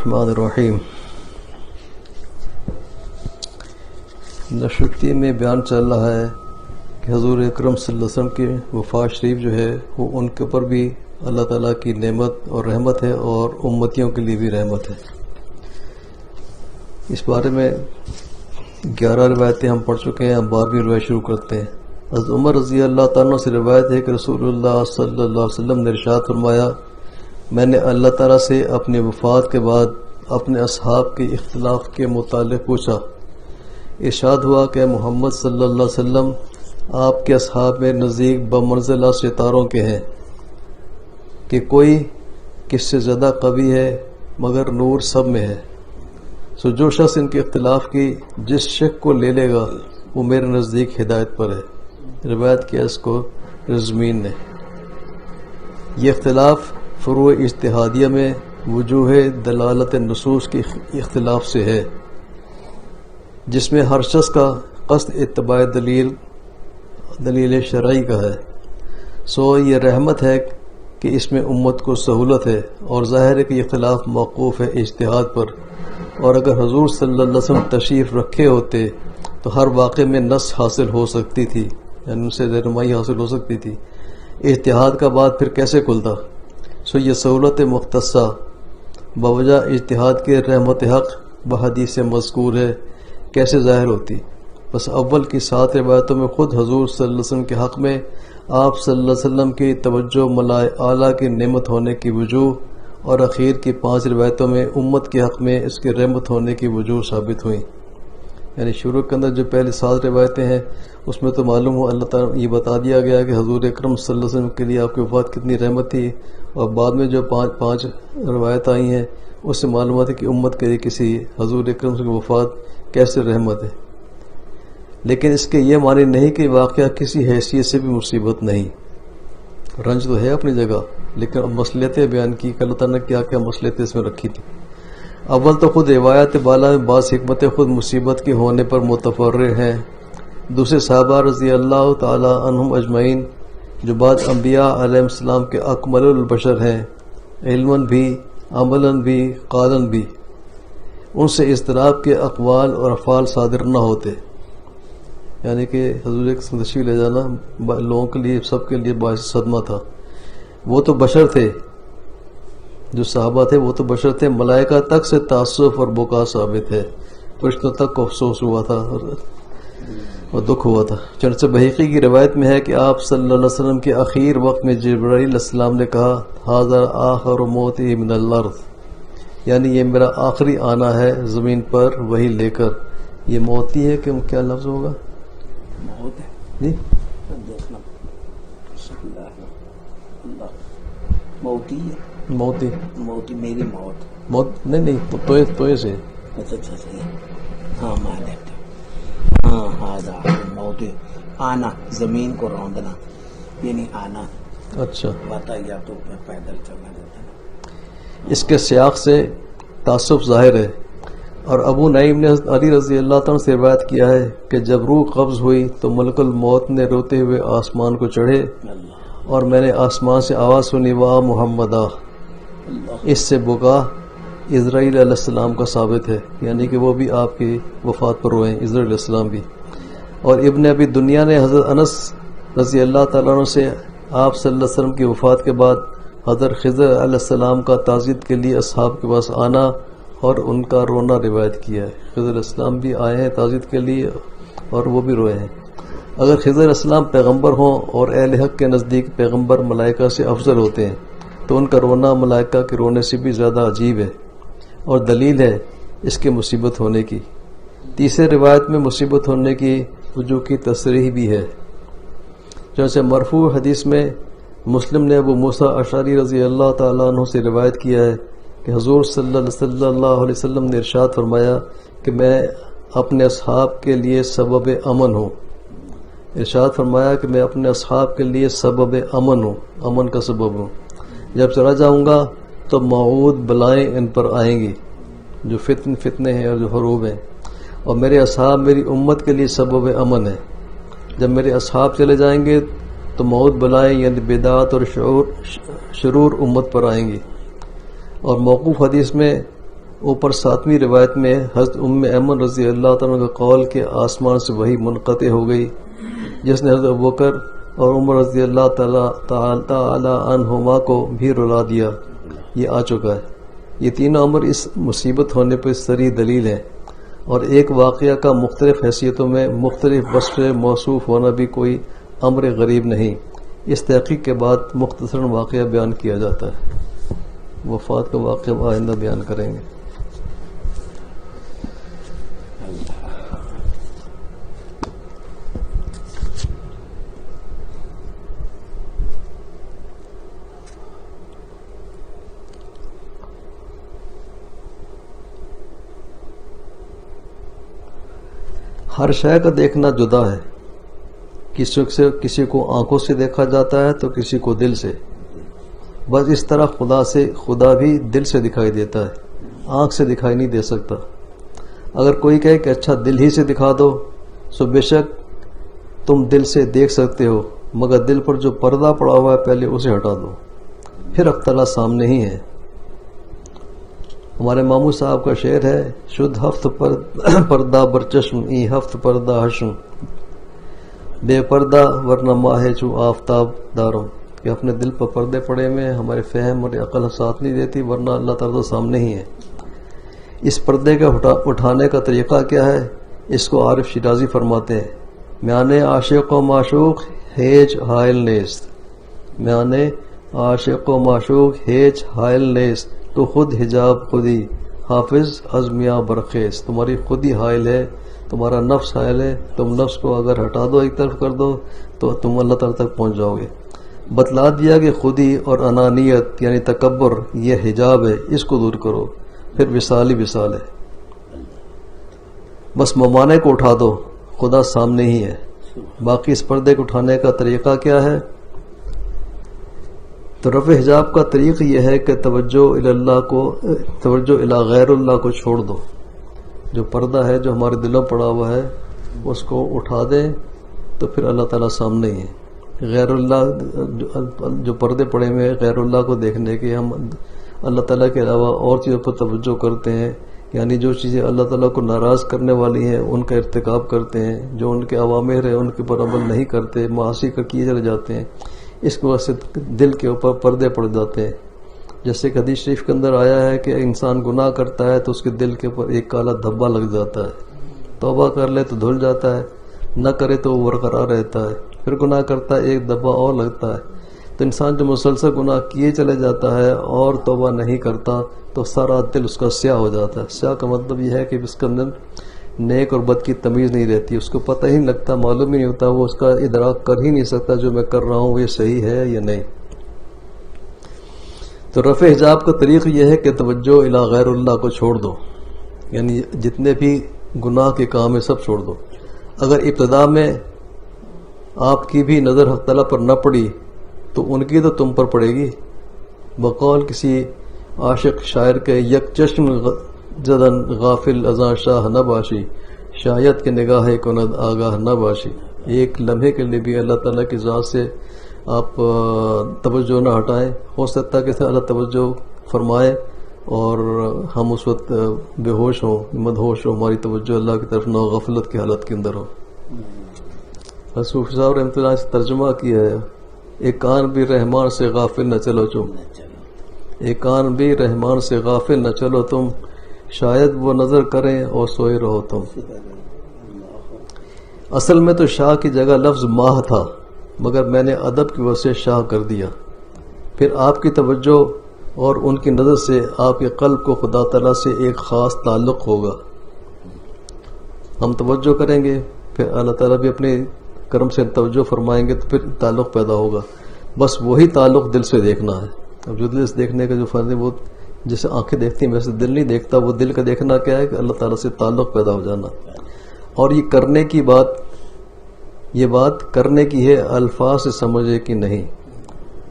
الرحمن الرحیم۔ نشتی میں بیان چل رہا ہے کہ حضور اکرم صلی اللہ علیہ وسلم کی وفات شریف جو ہے وہ ان کے اوپر بھی اللہ تعالیٰ کی نعمت اور رحمت ہے اور امتیوں کے لیے بھی رحمت ہے۔ اس بارے میں 11 روایتیں ہم پڑھ چکے ہیں، ہم 12ویں روایت شروع کرتے ہیں۔ حضرت عمر رضی اللہ تعالیٰ سے روایت ہے کہ رسول اللہ صلی اللہ علیہ وسلم نے ارشاد فرمایا، میں نے اللہ تعالیٰ سے اپنی وفات کے بعد اپنے اصحاب کے اختلاف کے متعلق پوچھا۔ ارشاد ہوا کہ محمد صلی اللہ علیہ وسلم آپ کے اصحاب میں نزدیک بمنزلہ ستاروں کے ہیں کہ کوئی کس سے زیادہ قوی ہے مگر نور سب میں ہے، سو جو شخص ان کے اختلاف کی جس شک کو لے لے گا وہ میرے نزدیک ہدایت پر ہے۔ روایت کیا اس کو رزمین نے۔ یہ اختلاف فروع اجتہادیہ میں وجوہ دلالت نصوص کے اختلاف سے ہے، جس میں ہر شخص کا قصد اتباع دلیل شرعی کا ہے، سو یہ رحمت ہے کہ اس میں امت کو سہولت ہے، اور ظاہر ہے کہ یہ اختلاف موقوف ہے اجتہاد پر، اور اگر حضور صلی اللہ علیہ وسلم تشریف رکھے ہوتے تو ہر واقعے میں نص حاصل ہو سکتی تھی، یعنی ان سے رہنمائی حاصل ہو سکتی تھی۔ اجتہاد کا بعد پھر کیسے کھلتا؟ سو یہ سہولت مختصہ بوجہ اجتہاد کے رحمت حق بحدیث سے مذکور ہے، کیسے ظاہر ہوتی؟ بس اول کی 7 روایتوں میں خود حضور صلی اللہ علیہ وسلم کے حق میں آپ صلی اللہ علیہ وسلم کی توجہ ملائے اعلیٰ کی نعمت ہونے کی وجوہ، اور اخیر کی 5 روایتوں میں امت کے حق میں اس کی رحمت ہونے کی وجوہ ثابت ہوئیں۔ یعنی شروع کے اندر جو پہلی 7 روایتیں ہیں اس میں تو معلوم ہو اللہ تعالیٰ یہ بتا دیا گیا کہ حضور اکرم صلی اللہ علیہ وسلم کے لیے آپ کی وفات کتنی رحمت تھی، اور بعد میں جو 5 روایت آئی ہیں اس سے معلومات ہے کہ امت کے لیے کسی حضور اکرم کی وفات کیسے رحمت ہے۔ لیکن اس کے یہ معنی نہیں کہ واقعہ کسی حیثیت سے بھی مصیبت نہیں، رنج تو ہے اپنی جگہ، لیکن اب مصلحتیں بیان کی کہ اللہ تعالیٰ نے کیا کیا مصلحتیں اس میں رکھی تھی۔ اول تو خود روایت بالا میں بعض حکمتیں خود مصیبت کے ہونے پر متفرع ہیں، دوسرے صحابہ رضی اللہ تعالی عنہم اجمعین جو بعد انبیاء علیہ السلام کے اکمل البشر ہیں، علماً بھی عملاً بھی قولاً بھی، ان سے اضطراب کے اقوال اور افعال صادر نہ ہوتے، یعنی کہ حضور ایک تشریف لے جانا لوگوں کے لیے سب کے لیے باعث صدمہ تھا۔ وہ تو بشر تھے، جو صحابہ تھے وہ تو بشر تھے، ملائکہ تک سے تعصف اور بکا ثابت ہے، فرشتوں تک کو افسوس ہوا تھا اور دکھ ہوا تھا۔ چنانچہ بحیقی کی روایت میں ہے کہ آپ صلی اللہ علیہ وسلم کے اخیر وقت میں جبرائیل علیہ السلام نے کہا، ھذا آخر موتی من الارض، یعنی یہ میرا آخری آنا ہے زمین پر وہی لے کر۔ یہ موتی ہے کہ کیا لفظ ہوگا؟ موت ہے جی دیکھنا، موتی ہے، موتی موتی میری موت، موت نہیں توئے سے اچھا صحیح، ہاں میں دیکھتا ہوں، ہاں ہاں موت آنا، زمین کو روندنا یعنی آنا، اچھا۔ بتایا تو پیدل چلنا دیتا ہے۔ اس کے سیاق سے تعصب ظاہر ہے، اور ابو نعیم نے حضرت علی رضی اللہ تعالیٰ سے روایت کیا ہے کہ جب روح قبض ہوئی تو ملک الموت نے روتے ہوئے آسمان کو چڑھے، اللہ اور میں نے آسمان سے آواز سنی، وا محمدہ۔ اللہ اس سے بکا اسرائیل علیہ السلام کا ثابت ہے، یعنی کہ وہ بھی آپ کی وفات پر روئے ہیں، اسرائیل علیہ السلام بھی۔ اور ابن ابی دنیا نے حضرت انس رضی اللہ تعالیٰ عنہ سے آپ صلی اللہ علیہ وسلم کی وفات کے بعد حضرت خضر علیہ السلام کا تعزیت کے لیے اصحاب کے پاس آنا اور ان کا رونا روایت کیا ہے۔ خضر علیہ السلام بھی آئے ہیں تعزیت کے لیے اور وہ بھی روئے ہیں۔ اگر خضر علیہ السلام پیغمبر ہوں اور اہل حق کے نزدیک پیغمبر ملائکہ سے افضل ہوتے ہیں تو ان کا رونا ملائکہ کے رونے سے بھی زیادہ عجیب ہے، اور دلیل ہے اس کے مصیبت ہونے کی۔ تیسرے روایت میں مصیبت ہونے کی وجوہ کی تصریح بھی ہے، جیسے مرفوع حدیث میں مسلم نے ابو موسیٰ اشعری رضی اللہ تعالیٰ عنہ سے روایت کیا ہے کہ حضور صلی اللہ علیہ وسلم نے ارشاد فرمایا کہ میں اپنے اصحاب کے لیے سبب امن ہوں۔ ارشاد فرمایا کہ میں اپنے اصحاب کے لیے سبب امن ہوں، امن کا سبب ہوں۔ جب چلا جاؤں گا تو موعود بلائیں ان پر آئیں گی، جو فتنے ہیں اور جو حروب ہیں، اور میرے اصحاب میری امت کے لیے سبب امن ہے۔ جب میرے اصحاب چلے جائیں گے تو موت بلائیں یعنی بدعات اور شرور امت پر آئیں گی۔ اور موقوف حدیث میں اوپر 7ویں روایت میں حضرت ام ایمن رضی اللہ تعالیٰ کا قول کہ آسمان سے وحی منقطع ہو گئی، جس نے حضرت ابوبکر اور عمر رضی اللہ تعالی عنہما کو بھی رلا دیا، یہ آ چکا ہے۔ یہ تینوں امر اس مصیبت ہونے پر صریح دلیل ہے، اور ایک واقعہ کا مختلف حیثیتوں میں مختلف وصف سے موصوف ہونا بھی کوئی امر غریب نہیں۔ اس تحقیق کے بعد مختصراً واقعہ بیان کیا جاتا ہے۔ وفات کا واقعہ آئندہ بیان کریں گے۔ ہر شے کا دیکھنا جدا ہے، کسی کو آنکھوں سے دیکھا جاتا ہے تو کسی کو دل سے۔ بس اس طرح خدا بھی دل سے دکھائی دیتا ہے، آنکھ سے دکھائی نہیں دے سکتا۔ اگر کوئی کہے کہ اچھا دل ہی سے دکھا دو، سو بے شک تم دل سے دیکھ سکتے ہو، مگر دل پر جو پردہ پڑا ہوا ہے پہلے اسے ہٹا دو، پھر حق تعالیٰ سامنے ہی ہے۔ ہمارے ماموں صاحب کا شعر ہے، شدھ ہفت پردہ برچشم ای ہفت پردہ حشم، بے پردہ ورنہ ماہ چو آفتاب داروں، کہ اپنے دل پر پردے پڑے میں ہمارے فہم اور عقل ساتھ نہیں دیتی، ورنہ اللہ تعالیٰ سامنے ہی ہے۔ اس پردے کا اٹھانے کا طریقہ کیا ہے؟ اس کو عارف شیرازی فرماتے ہیں، میانے عاشق و معشوق ہیج حائل نیست، میانے عاشق و معشوق ہیج حائل نیست، تو خود حجاب خودی حافظ ازمیاں برخیز، تمہاری خود ہی حائل ہے، تمہارا نفس حائل ہے، تم نفس کو اگر ہٹا دو، ایک طرف کر دو، تو تم اللہ تعالیٰ تک پہنچ جاؤ گے۔ بتلا دیا کہ خودی اور انانیت یعنی تکبر یہ حجاب ہے، اس کو دور کرو، پھر وصال ہی وصال ہے۔ بس ممانے کو اٹھا دو، خدا سامنے ہی ہے۔ باقی اس پردے کو اٹھانے کا طریقہ کیا ہے؟ تو رفع حجاب کا طریق یہ ہے کہ توجہ الی غیر اللہ کو چھوڑ دو۔ جو پردہ ہے جو ہمارے دلوں پڑا ہوا ہے اس کو اٹھا دیں تو پھر اللہ تعالیٰ سامنے ہی ہے۔ غیر اللہ جو پردے پڑے ہوئے غیر اللہ کو دیکھنے کے، ہم اللہ تعالیٰ کے علاوہ اور چیزوں پر توجہ کرتے ہیں، یعنی جو چیزیں اللہ تعالیٰ کو ناراض کرنے والی ہیں ان کا ارتکاب کرتے ہیں، جو ان کے اوامر ہیں ان کے پر عمل نہیں کرتے، معاصی کر کیے چلے جاتے ہیں، اس کی وجہ سے دل کے اوپر پردے پڑ جاتے ہیں۔ جیسے کہ حدیث شریف کے اندر آیا ہے کہ انسان گناہ کرتا ہے تو اس کے دل کے اوپر ایک کالا دھبا لگ جاتا ہے، توبہ کر لے تو دھل جاتا ہے، نہ کرے تو وہ برقرار رہتا ہے، پھر گناہ کرتا ہے ایک دھبا اور لگتا ہے۔ تو انسان جو مسلسل گناہ کیے چلے جاتا ہے اور توبہ نہیں کرتا تو سارا دل اس کا سیاہ ہو جاتا ہے۔ سیاہ کا مطلب یہ ہے کہ اس کے اندر نیک اور بد کی تمیز نہیں رہتی، اس کو پتہ ہی نہیں لگتا، معلوم ہی نہیں ہوتا، وہ اس کا ادراک کر ہی نہیں سکتا جو میں کر رہا ہوں یہ صحیح ہے یا نہیں۔ تو رفع حجاب کا طریق یہ ہے کہ توجہ الی غیر اللہ کو چھوڑ دو، یعنی جتنے بھی گناہ کے کام ہیں سب چھوڑ دو۔ اگر ابتدا میں آپ کی بھی نظر حق تعالیٰ پر نہ پڑی تو ان کی تو تم پر پڑے گی۔ بقول کسی عاشق شاعر کے، یک چشم زدن غافل ازاں شاہ نہ باشی، شاید کہ نگاہ کند آگاہ نہ باشی۔ ایک لمحے کے لیے بھی اللہ تعالیٰ کی ذات سے آپ توجہ نہ ہٹائیں، ہو سکتا ہے کہ اللہ توجہ فرمائے اور ہم اس وقت بے ہوش ہوں، مدہوش ہوں، ہماری توجہ اللہ کی طرف نہ ہو، غفلت کی حالت کے اندر ہو۔ صوفی صاحب رحمۃ اللہ سے ترجمہ کیا ہے، ایک کان بھی رحمان سے غافل نہ چلو تم، ایک کان بھی رحمان سے غافل نہ چلو تم، شاید وہ نظر کریں اور سوئے رہو تم۔ اصل میں تو شاہ کی جگہ لفظ ماہ تھا، مگر میں نے ادب کی وجہ سے شاہ کر دیا۔ پھر آپ کی توجہ اور ان کی نظر سے آپ کے قلب کو خدا تعالیٰ سے ایک خاص تعلق ہوگا۔ ہم توجہ کریں گے، پھر اللہ تعالیٰ بھی اپنے کرم سے توجہ فرمائیں گے تو پھر تعلق پیدا ہوگا۔ بس وہی تعلق دل سے دیکھنا ہے۔ اب جو دل سے دیکھنے کا جو فرض ہے وہ جیسے آنکھیں دیکھتی ہیں ویسے دل نہیں دیکھتا، وہ دل کا دیکھنا کیا ہے کہ اللہ تعالیٰ سے تعلق پیدا ہو جانا۔ اور یہ کرنے کی بات، یہ بات کرنے کی ہے، الفاظ سے سمجھے کہ نہیں،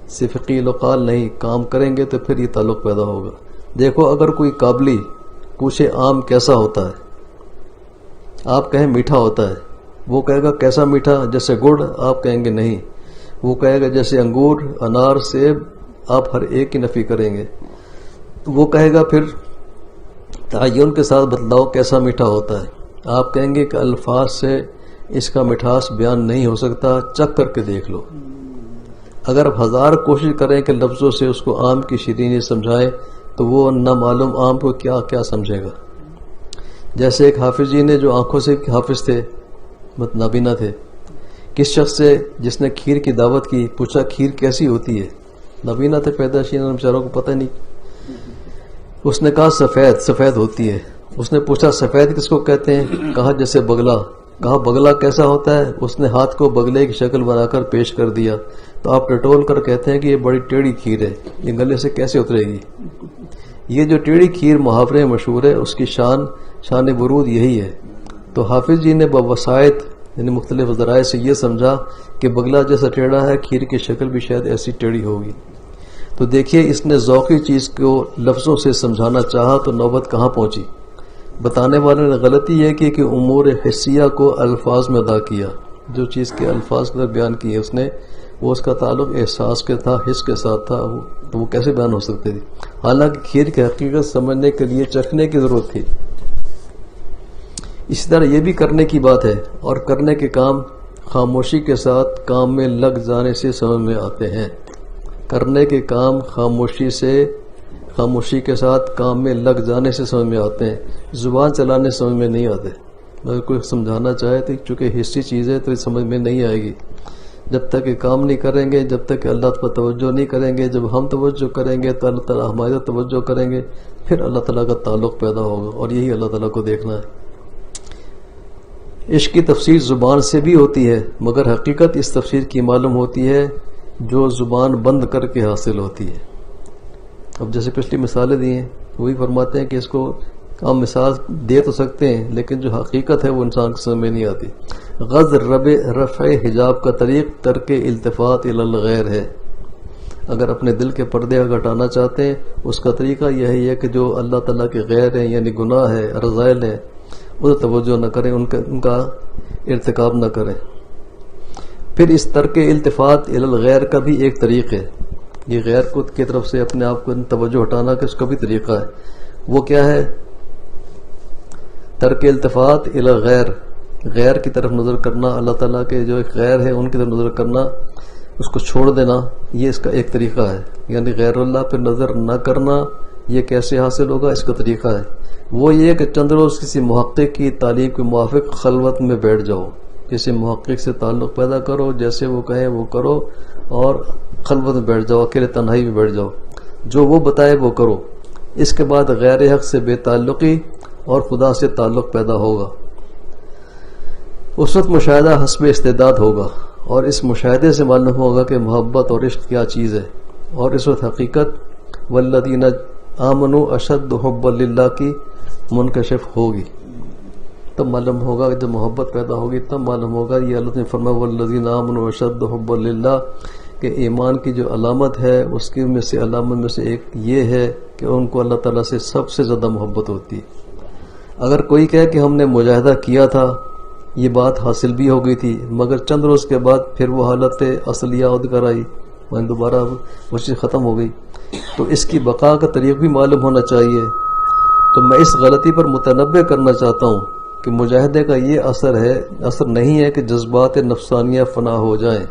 صرف قیل و قال نہیں، کام کریں گے تو پھر یہ تعلق پیدا ہوگا۔ دیکھو اگر کوئی قابلی پوچھے آم کیسا ہوتا ہے، آپ کہیں میٹھا ہوتا ہے، وہ کہے گا کیسا میٹھا؟ جیسے گڑ؟ آپ کہیں گے نہیں، وہ کہے گا جیسے انگور، انار، سیب، آپ ہر ایک کی نفی کریں گے۔ وہ کہے گا پھر تعین کے ساتھ بتلاؤ کیسا میٹھا ہوتا ہے. آپ کہیں گے کہ الفاظ سے اس کا مٹھاس بیان نہیں ہو سکتا، چکھ کر کے دیکھ لو. اگر آپ 1000 کوشش کریں کہ لفظوں سے اس کو آم کی شیرینی سمجھائیں تو وہ نہ معلوم آم کو کیا کیا سمجھے گا. جیسے ایک حافظ جی نے جو آنکھوں سے حافظ تھے، نابینا تھے، کس شخص سے جس نے کھیر کی دعوت کی، پوچھا کھیر کیسی ہوتی ہے. نابینا تھے پیدائشی، بیچاروں کو پتہ نہیں. اس نے کہا سفید سفید ہوتی ہے. اس نے پوچھا سفید کس کو کہتے ہیں؟ کہا جیسے بگلا. کہا بگلا کیسا ہوتا ہے؟ اس نے ہاتھ کو بگلے کی شکل بنا کر پیش کر دیا. تو آپ ٹٹول کر کہتے ہیں کہ یہ بڑی ٹیڑھی کھیر ہے، یہ گلے سے کیسے اترے گی. یہ جو ٹیڑھی کھیر محاورے مشہور ہے، اس کی شان ورود یہی ہے. تو حافظ جی نے بوسائط یعنی مختلف ذرائع سے یہ سمجھا کہ بگلا جیسا ٹیڑھا ہے، کھیر کی شکل بھی شاید ایسی ٹیڑھی ہوگی. تو دیکھیے اس نے ذوقی چیز کو لفظوں سے سمجھانا چاہا تو نوبت کہاں پہنچی. بتانے والے نے غلطی یہ کی کہ امور حسیہ کو الفاظ میں ادا کیا. جو چیز کے الفاظ کے بیان کیے اس نے، وہ اس کا تعلق احساس کے تھا، حس کے ساتھ تھا، تو وہ کیسے بیان ہو سکتے تھے. حالانکہ کھیر کی حقیقت سمجھنے کے لیے چکھنے کی ضرورت تھی. اسی طرح یہ بھی کرنے کی بات ہے، اور کرنے کے کام خاموشی کے ساتھ کام میں لگ جانے سے سمجھ میں آتے ہیں. کرنے کے کام خاموشی کے ساتھ کام میں لگ جانے سے سمجھ میں آتے ہیں. زبان چلانے سمجھ میں نہیں آتے. اگر کوئی سمجھانا چاہے تو چونکہ حصی چیز ہے تو یہ سمجھ میں نہیں آئے گی. جب تک یہ کام نہیں کریں گے، جب تک اللہ پر توجہ نہیں کریں گے، جب ہم توجہ کریں گے تو اللہ تعالیٰ ہماری توجہ کریں گے، پھر اللہ تعالیٰ کا تعلق پیدا ہوگا، اور یہی اللہ تعالیٰ کو دیکھنا ہے. عشق کی تفسیر زبان سے بھی ہوتی ہے، مگر حقیقت اس تفسیر کی معلوم ہوتی ہے جو زبان بند کر کے حاصل ہوتی ہے. اب جیسے پچھلی مثالیں دی ہیں، وہی فرماتے ہیں کہ اس کو ہم مثال دے تو سکتے ہیں لیکن جو حقیقت ہے وہ انسان کو سمجھ میں نہیں آتی. غض رفع حجاب کا طریق ترک التفات الی الغیر ہے. اگر اپنے دل کے پردے ہٹانا چاہتے ہیں، اس کا طریقہ یہی ہے کہ جو اللہ تعالیٰ کے غیر ہیں یعنی گناہ ہے، رذائل ہیں، اسے توجہ نہ کریں، ان کا ارتکاب نہ کریں. پھر اس ترک التفات الی الغیر کا بھی ایک طریق ہے. یہ غیر کی طرف سے اپنے آپ کو توجہ ہٹانا کہ اس کا بھی طریقہ ہے. وہ کیا ہے؟ ترک التفات الی الغیر، غیر کی طرف نظر کرنا، اللہ تعالیٰ کے جو ایک غیر ہے ان کی طرف نظر کرنا، اس کو چھوڑ دینا، یہ اس کا ایک طریقہ ہے. یعنی غیر اللہ پہ نظر نہ کرنا، یہ کیسے حاصل ہوگا؟ اس کا طریقہ ہے وہ یہ کہ چند روز کسی محقق کی تعلیم کے موافق خلوت میں بیٹھ جاؤ. کسی محقق سے تعلق پیدا کرو، جیسے وہ کہیں وہ کرو، اور خلوت میں بیٹھ جاؤ، اکیلے تنہائی میں بیٹھ جاؤ، جو وہ بتائے وہ کرو. اس کے بعد غیر حق سے بے تعلقی اور خدا سے تعلق پیدا ہوگا. اس وقت مشاہدہ حسب استعداد ہوگا، اور اس مشاہدے سے معلوم ہوگا کہ محبت اور عشق کیا چیز ہے. اور اس وقت حقیقت والذین آمنوا اشد حبا للہ کی منکشف ہوگی. تب معلوم ہوگا جب محبت پیدا ہوگی، تب معلوم ہوگا. یہ اللہ نے فرمایا والذین آمنوا اشد حبا للہ، کہ ایمان کی جو علامت ہے اس کی میں سے علامت میں سے ایک یہ ہے کہ ان کو اللہ تعالیٰ سے سب سے زیادہ محبت ہوتی ہے. اگر کوئی کہے کہ ہم نے مجاہدہ کیا تھا، یہ بات حاصل بھی ہو گئی تھی، مگر چند روز کے بعد پھر وہ حالت اصلیہ عود کر آئی، دوبارہ وہ چیز ختم ہو گئی، تو اس کی بقا کا طریق بھی معلوم ہونا چاہیے. تو میں اس غلطی پر متنبہ کرنا چاہتا ہوں کہ مجاہدے کا یہ اثر نہیں ہے کہ جذبات نفسانیہ فنا ہو جائیں.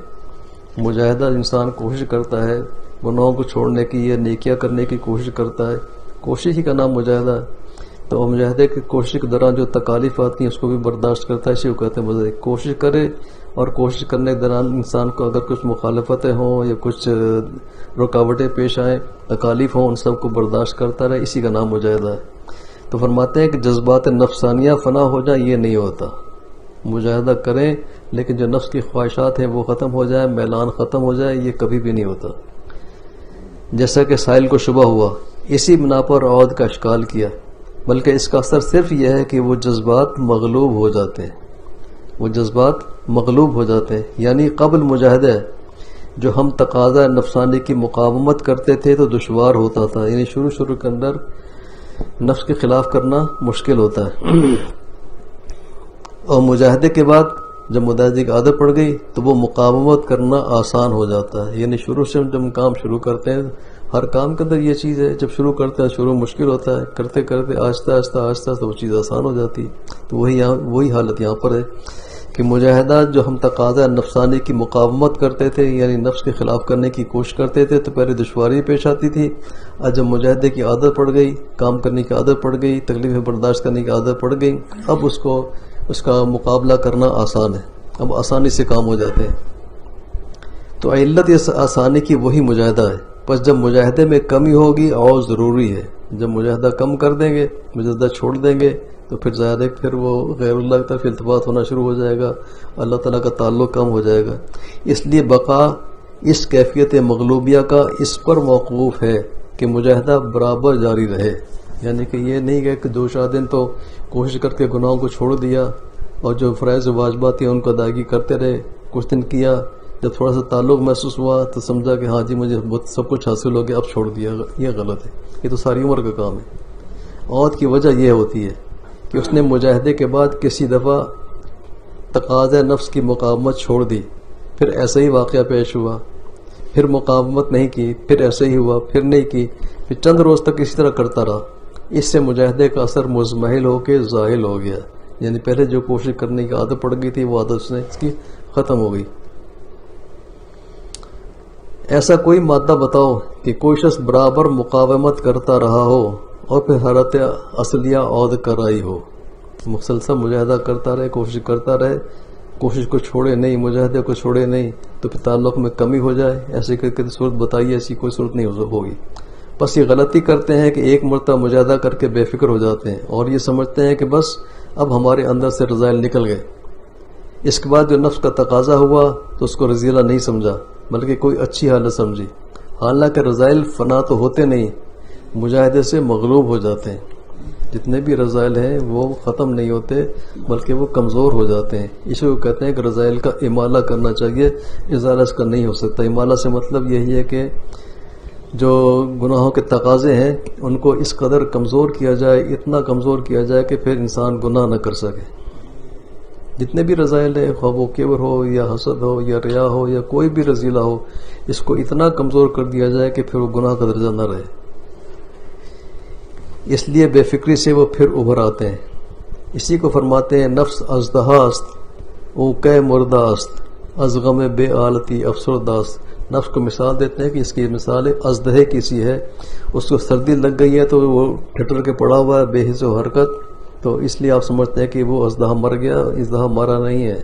مجاہدہ انسان کوشش کرتا ہے گناہوں کو چھوڑنے کی یا نیکیاں کرنے کی کوشش کرتا ہے، کوشش ہی کا نام مجاہدہ ہے. تو مجاہدے کی کوشش کے دوران جو تکالیف آتی ہیں اس کو بھی برداشت کرتا ہے، اسی کو کہتے ہیں مجاہدہ. کوشش کرے، اور کوشش کرنے کے دوران انسان کو اگر کچھ مخالفتیں ہوں یا کچھ رکاوٹیں پیش آئیں، تکالیف ہوں، ان سب کو برداشت کرتا رہے، اسی کا نام مجاہدہ ہے. تو فرماتے ہیں کہ جذبات نفسانیہ فنا ہو جائیں، یہ نہیں ہوتا. مجاہدہ کریں لیکن جو نفس کی خواہشات ہیں وہ ختم ہو جائے، میلان ختم ہو جائے، یہ کبھی بھی نہیں ہوتا. جیسا کہ سائل کو شبہ ہوا، اسی بنا پر عود کا اشکال کیا، بلکہ اس کا اثر صرف یہ ہے کہ وہ جذبات مغلوب ہو جاتے ہیں. وہ جذبات مغلوب ہو جاتے ہیں، یعنی قبل مجاہدہ جو ہم تقاضا نفسانی کی مقاومت کرتے تھے تو دشوار ہوتا تھا. یعنی شروع کے اندر نفس کے خلاف کرنا مشکل ہوتا ہے، اور مجاہدے کے بعد جب مجاہدے کی عادت پڑ گئی تو وہ مقاومت کرنا آسان ہو جاتا ہے. یعنی شروع سے جب ہم کام شروع کرتے ہیں ہر کام کے اندر یہ چیز ہے، جب شروع کرتے ہیں شروع مشکل ہوتا ہے، کرتے کرتے آہستہ آہستہ آہستہ آہستہ وہ چیز آسان ہو جاتی ہے۔ تو وہی حالت یہاں پر ہے کہ مجاہدہ جو ہم تقاضا نفسانی کی مقاومت کرتے تھے، یعنی نفس کے خلاف کرنے کی کوشش کرتے تھے، تو پہلے دشواری پیش آتی تھی۔ اب جب مجاہدے کی عادت پڑ گئی، کام کرنے کی عادت پڑ گئی، تکلیفیں برداشت کرنے کی عادت پڑ گئی، اب اس کا مقابلہ کرنا آسان ہے، اب آسانی سے کام ہو جاتے ہیں۔ تو علت اس آسانی کی وہی مجاہدہ ہے۔ پس جب مجاہدے میں کمی ہوگی اور ضروری ہے، جب مجاہدہ کم کر دیں گے، مجاہدہ چھوڑ دیں گے، تو پھر ظاہر ہے پھر وہ غیر اللہ کی طرف التفات ہونا شروع ہو جائے گا، اللہ تعالیٰ کا تعلق کم ہو جائے گا۔ اس لیے بقا اس کیفیت مغلوبیہ کا اس پر موقوف ہے کہ مجاہدہ برابر جاری رہے، یعنی کہ یہ نہیں کہ 2-4 دن تو کوشش کر کے گناہوں کو چھوڑ دیا اور جو فرائض و واجبات ہیں ان کو ادائیگی کرتے رہے، کچھ دن کیا، جب تھوڑا سا تعلق محسوس ہوا تو سمجھا کہ ہاں جی مجھے سب کچھ حاصل ہو گیا، اب چھوڑ دیا، یہ غلط ہے، یہ تو ساری عمر کا کام ہے۔ عود کی وجہ یہ ہوتی ہے کہ اس نے مجاہدے کے بعد کسی دفعہ تقاضۂ نفس کی مقاومت چھوڑ دی، پھر ایسا ہی واقعہ پیش ہوا، پھر مقاومت نہیں کی، پھر ایسے ہی ہوا، پھر نہیں کی، پھر چند روز تک اسی طرح کرتا رہا۔ اس سے مجاہدے کا اثر مزمحل ہو کے زائل ہو گیا، یعنی پہلے جو کوشش کرنے کی عادت پڑ گئی تھی وہ عادت اس کی ختم ہو گئی۔ ایسا کوئی مادہ بتاؤ کہ کوئی شخص برابر مقاومت کرتا رہا ہو اور پھر حالت اصلیہ عود کر آئی ہو، مسلسل مجاہدہ کرتا رہے، کوشش کرتا رہے، کوشش کو چھوڑے نہیں، مجاہدے کو چھوڑے نہیں، تو پھر تعلق میں کمی ہو جائے، ایسی کر صورت بتائیے، ایسی کوئی صورت نہیں ہوگی۔ بس یہ غلطی کرتے ہیں کہ ایک مرتبہ مجاہدہ کر کے بے فکر ہو جاتے ہیں اور یہ سمجھتے ہیں کہ بس اب ہمارے اندر سے رذائل نکل گئے، اس کے بعد جو نفس کا تقاضا ہوا تو اس کو رذیلہ نہیں سمجھا بلکہ کوئی اچھی حالت سمجھی، حالانکہ رذائل فنا تو ہوتے نہیں، مجاہدے سے مغلوب ہو جاتے ہیں۔ جتنے بھی رذائل ہیں وہ ختم نہیں ہوتے بلکہ وہ کمزور ہو جاتے ہیں، اسی کو کہتے ہیں کہ رذائل کا امالہ کرنا چاہیے، ازالہ اس کا نہیں ہو سکتا۔ امالہ سے مطلب یہی ہے کہ جو گناہوں کے تقاضے ہیں ان کو اس قدر کمزور کیا جائے، اتنا کمزور کیا جائے کہ پھر انسان گناہ نہ کر سکے۔ جتنے بھی رذائل ہیں، خواہ وہ کبر ہو یا حسد ہو یا ریا ہو یا کوئی بھی رذیلہ ہو، اس کو اتنا کمزور کر دیا جائے کہ پھر وہ گناہ کا درجہ نہ رہے۔ اس لیے بے فکری سے وہ پھر ابھر آتے ہیں۔ اسی کو فرماتے ہیں نفس ازدہا است او کہ مردہ است از غم بے آلتی افسرداست۔ نفس کو مثال دیتے ہیں کہ اس کی مثال ازدہے کی سی ہے، اس کو سردی لگ گئی ہے تو وہ ٹھٹر کے پڑا ہوا ہے بے حس و حرکت، تو اس لیے آپ سمجھتے ہیں کہ وہ ازدہا مر گیا، ازدہا مرا نہیں ہے،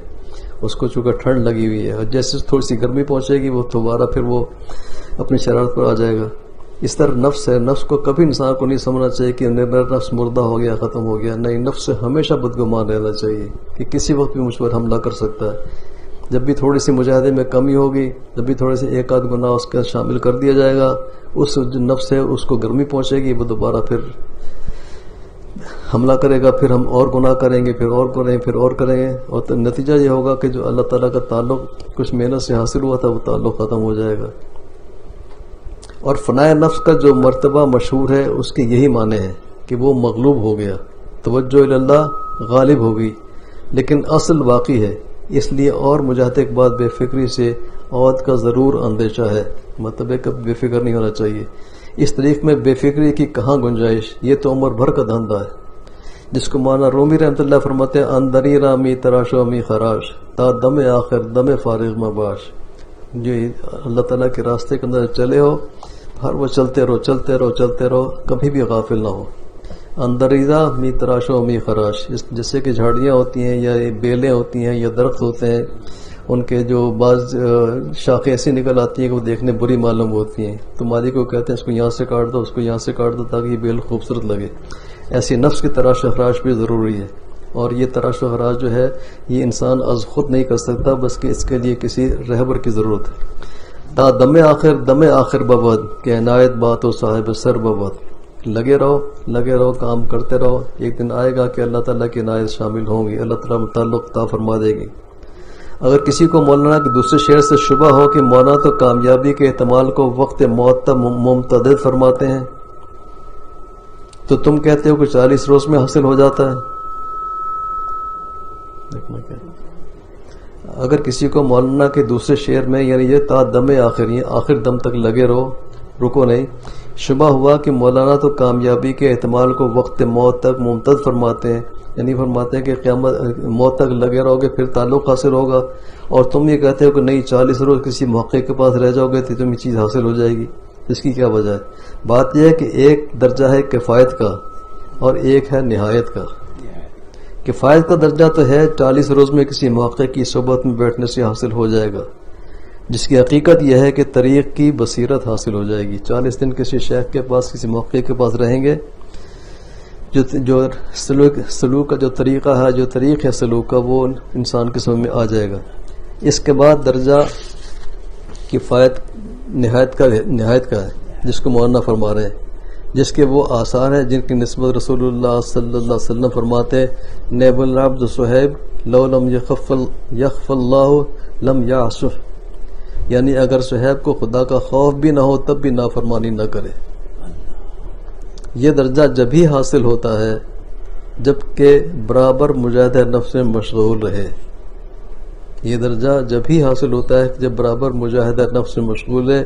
اس کو چونکہ ٹھنڈ لگی ہوئی ہے، اور جیسے تھوڑی سی گرمی پہنچے گی وہ دوبارہ پھر وہ اپنی شرارت پر آ جائے گا۔ اس طرح نفس ہے، نفس کو کبھی انسان کو نہیں سمجھنا چاہیے کہ میرا نفس مردہ ہو گیا، ختم ہو گیا، نہیں، نفس سے ہمیشہ بدگمان رہنا چاہیے کہ کسی وقت بھی مجھ پر حملہ کر سکتا ہے۔ جب بھی تھوڑی سی مجاہدے میں کمی ہوگی، جب بھی تھوڑے سے ایک آدھ گناہ اس کے شامل کر دیا جائے گا، اس جو نفس ہے اس کو گرمی پہنچے گی، وہ دوبارہ پھر حملہ کرے گا، پھر ہم اور گناہ کریں گے، پھر اور کریں گے، پھر اور کریں گے، اور نتیجہ یہ ہوگا کہ جو اللہ تعالیٰ کا تعلق کچھ محنت سے حاصل ہوا تھا وہ تعلق ختم ہو جائے گا۔ اور فنائے نفس کا جو مرتبہ مشہور ہے اس کے یہی معنی ہے کہ وہ مغلوب ہو گیا، توجہ اللہ غالب ہوگی، لیکن اصل باقی ہے۔ اس لیے اور مجاہدے کے بعد بے فکری سے عود کا ضرور اندیشہ ہے، مطلب ہے کہ بے فکر نہیں ہونا چاہیے۔ اس طریق میں بے فکری کی کہاں گنجائش، یہ تو عمر بھر کا دھندا ہے، جس کو مانا رومی رحمۃ اللہ فرماتے ہیں اندری رامی تراش و می خراش تا دم آخر دم فارغ مباش۔ جو اللہ تعالیٰ کے راستے کے اندر چلے ہو، ہر وہ چلتے رہو چلتے رہو چلتے رہو، کبھی بھی غافل نہ ہو۔ اندریزہ می تراش و می خراش، جیسے کہ جھاڑیاں ہوتی ہیں یا بیلیں ہوتی ہیں یا درخت ہوتے ہیں، ان کے جو بعض شاخیں ایسی نکل آتی ہیں کہ وہ دیکھنے بری معلوم ہوتی ہیں، تو مالک کو کہتے ہیں اس کو یہاں سے کاٹ دو، اس کو یہاں سے کاٹ دو تاکہ یہ بیل خوبصورت لگے۔ ایسی نفس کی تراش و خراش بھی ضروری ہے، اور یہ تراش و خراش جو ہے یہ انسان از خود نہیں کر سکتا، بس کہ اس کے لیے کسی رہبر کی ضرورت ہے۔ تا دم آخر ببد کہ عنایت بات و صاحب سر ببد، لگے رہو کام کرتے رہو، ایک دن آئے گا کہ اللہ تعالیٰ کی عنایت شامل ہوں گی، اللہ تعالیٰ متعلق عطا فرما دے گی۔ اگر کسی کو مولانا کے دوسرے شعر سے شبہ ہو کہ مولانا تو کامیابی کے احتمال کو وقت موت تک ممتدد فرماتے ہیں، تو تم کہتے ہو کہ 40 روز میں حاصل ہو جاتا ہے۔ اگر کسی کو مولانا کے دوسرے شعر میں یعنی یہ تا دم آخر، یہ آخر دم تک لگے رہو، رکو نہیں، شبہ ہوا کہ مولانا تو کامیابی کے احتمال کو وقت موت تک ممتد فرماتے ہیں، یعنی فرماتے ہیں کہ قیامت موت تک لگے رہو گے پھر تعلق حاصل ہوگا، اور تم یہ کہتے ہو کہ نہیں 40 روز کسی محقق کے پاس رہ جاؤ گے تو تمہیں چیز حاصل ہو جائے گی. اس کی کیا وجہ ہے؟ بات یہ ہے کہ ایک درجہ ہے کفایت کا اور ایک ہے نہایت کا. کفایت کا درجہ تو ہے 40 روز میں کسی محقق کی صحبت میں بیٹھنے سے حاصل ہو جائے گا، جس کی حقیقت یہ ہے کہ طریق کی بصیرت حاصل ہو جائے گی. 40 دن کسی شیخ کے پاس کسی محقق کے پاس رہیں گے، جو سلوک کا جو طریقہ ہے، جو طریق ہے سلوک کا، وہ انسان کے سمجھ میں آ جائے گا. اس کے بعد درجہ کفایت نہایت کا ہے، جس کو مولانا فرما رہے ہیں، جس کے وہ آثار ہیں جن کی نسبت رسول اللہ صلی اللہ علیہ وسلم فرماتے ہیں نعم العبد صہیب لو لم یخف اللہ لم یعصف، یعنی اگر صہیب کو خدا کا خوف بھی نہ ہو تب بھی نافرمانی نہ کرے. یہ درجہ جب ہی حاصل ہوتا ہے جب کہ برابر مجاہدہ نفس میں مشغول رہے. یہ درجہ جب ہی حاصل ہوتا ہے جب برابر مجاہدہ نفس میں مشغول ہے،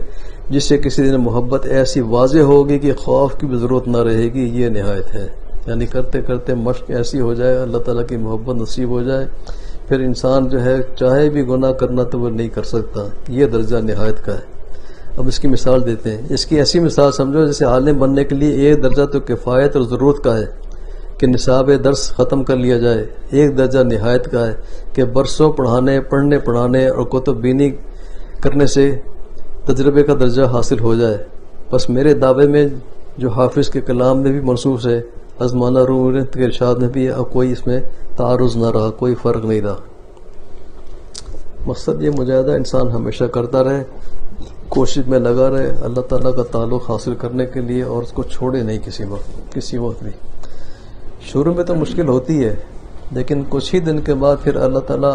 جس سے کسی دن محبت ایسی واضح ہوگی کہ خوف کی بھی ضرورت نہ رہے گی. یہ نہایت ہے، یعنی کرتے کرتے مشق ایسی ہو جائے، اللہ تعالیٰ کی محبت نصیب ہو جائے، پھر انسان جو ہے چاہے بھی گناہ کرنا تو وہ نہیں کر سکتا. یہ درجہ نہایت کا ہے. اب اس کی مثال دیتے ہیں. اس کی ایسی مثال سمجھو جیسے عالم بننے کے لیے ایک درجہ تو کفایت اور ضرورت کا ہے کہ نصاب درس ختم کر لیا جائے، ایک درجہ نہایت کا ہے کہ برسوں پڑھنے پڑھانے اور کتب بینی کرنے سے تجربے کا درجہ حاصل ہو جائے. بس میرے دعوے میں جو حافظ کے کلام میں بھی منصوص ہے، ازمانہ روح کے ارشاد میں بھی، اب کوئی اس میں تعارض نہ رہا، کوئی فرق نہیں رہا. مقصد یہ مجاہدہ انسان ہمیشہ کرتا رہے، کوشش میں لگا رہے اللہ تعالیٰ کا تعلق حاصل کرنے کے لیے، اور اس کو چھوڑے نہیں کسی وقت بھی. شروع میں تو مشکل ہوتی ہے، لیکن کچھ ہی دن کے بعد پھر اللہ تعالیٰ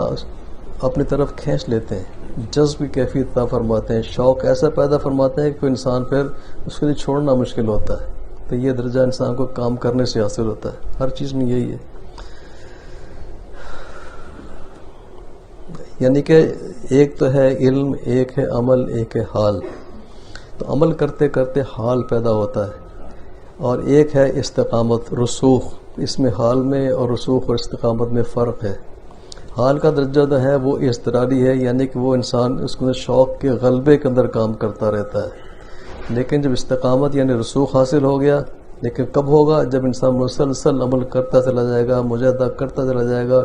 اپنی طرف کھینچ لیتے ہیں، جذب کی کیفیت عطا فرماتے ہیں، شوق ایسا پیدا فرماتے ہیں کہ کوئی انسان پھر اس کے لیے چھوڑنا مشکل ہوتا ہے. تو یہ درجہ انسان کو کام کرنے سے حاصل ہوتا ہے، ہر چیز میں یہی ہے. یعنی کہ ایک تو ہے علم، ایک ہے عمل، ایک ہے حال. تو عمل کرتے کرتے حال پیدا ہوتا ہے، اور ایک ہے استقامت، رسوخ. اس میں حال میں اور رسوخ اور استقامت میں فرق ہے. حال کا درجہ جو ہے وہ اضطراری ہے، یعنی کہ وہ انسان اس کو شوق کے غلبے کے اندر کام کرتا رہتا ہے. لیکن جب استقامت یعنی رسوخ حاصل ہو گیا، لیکن کب ہوگا؟ جب انسان مسلسل عمل کرتا چلا جائے گا، مجاہدہ کرتا چلا جائے گا،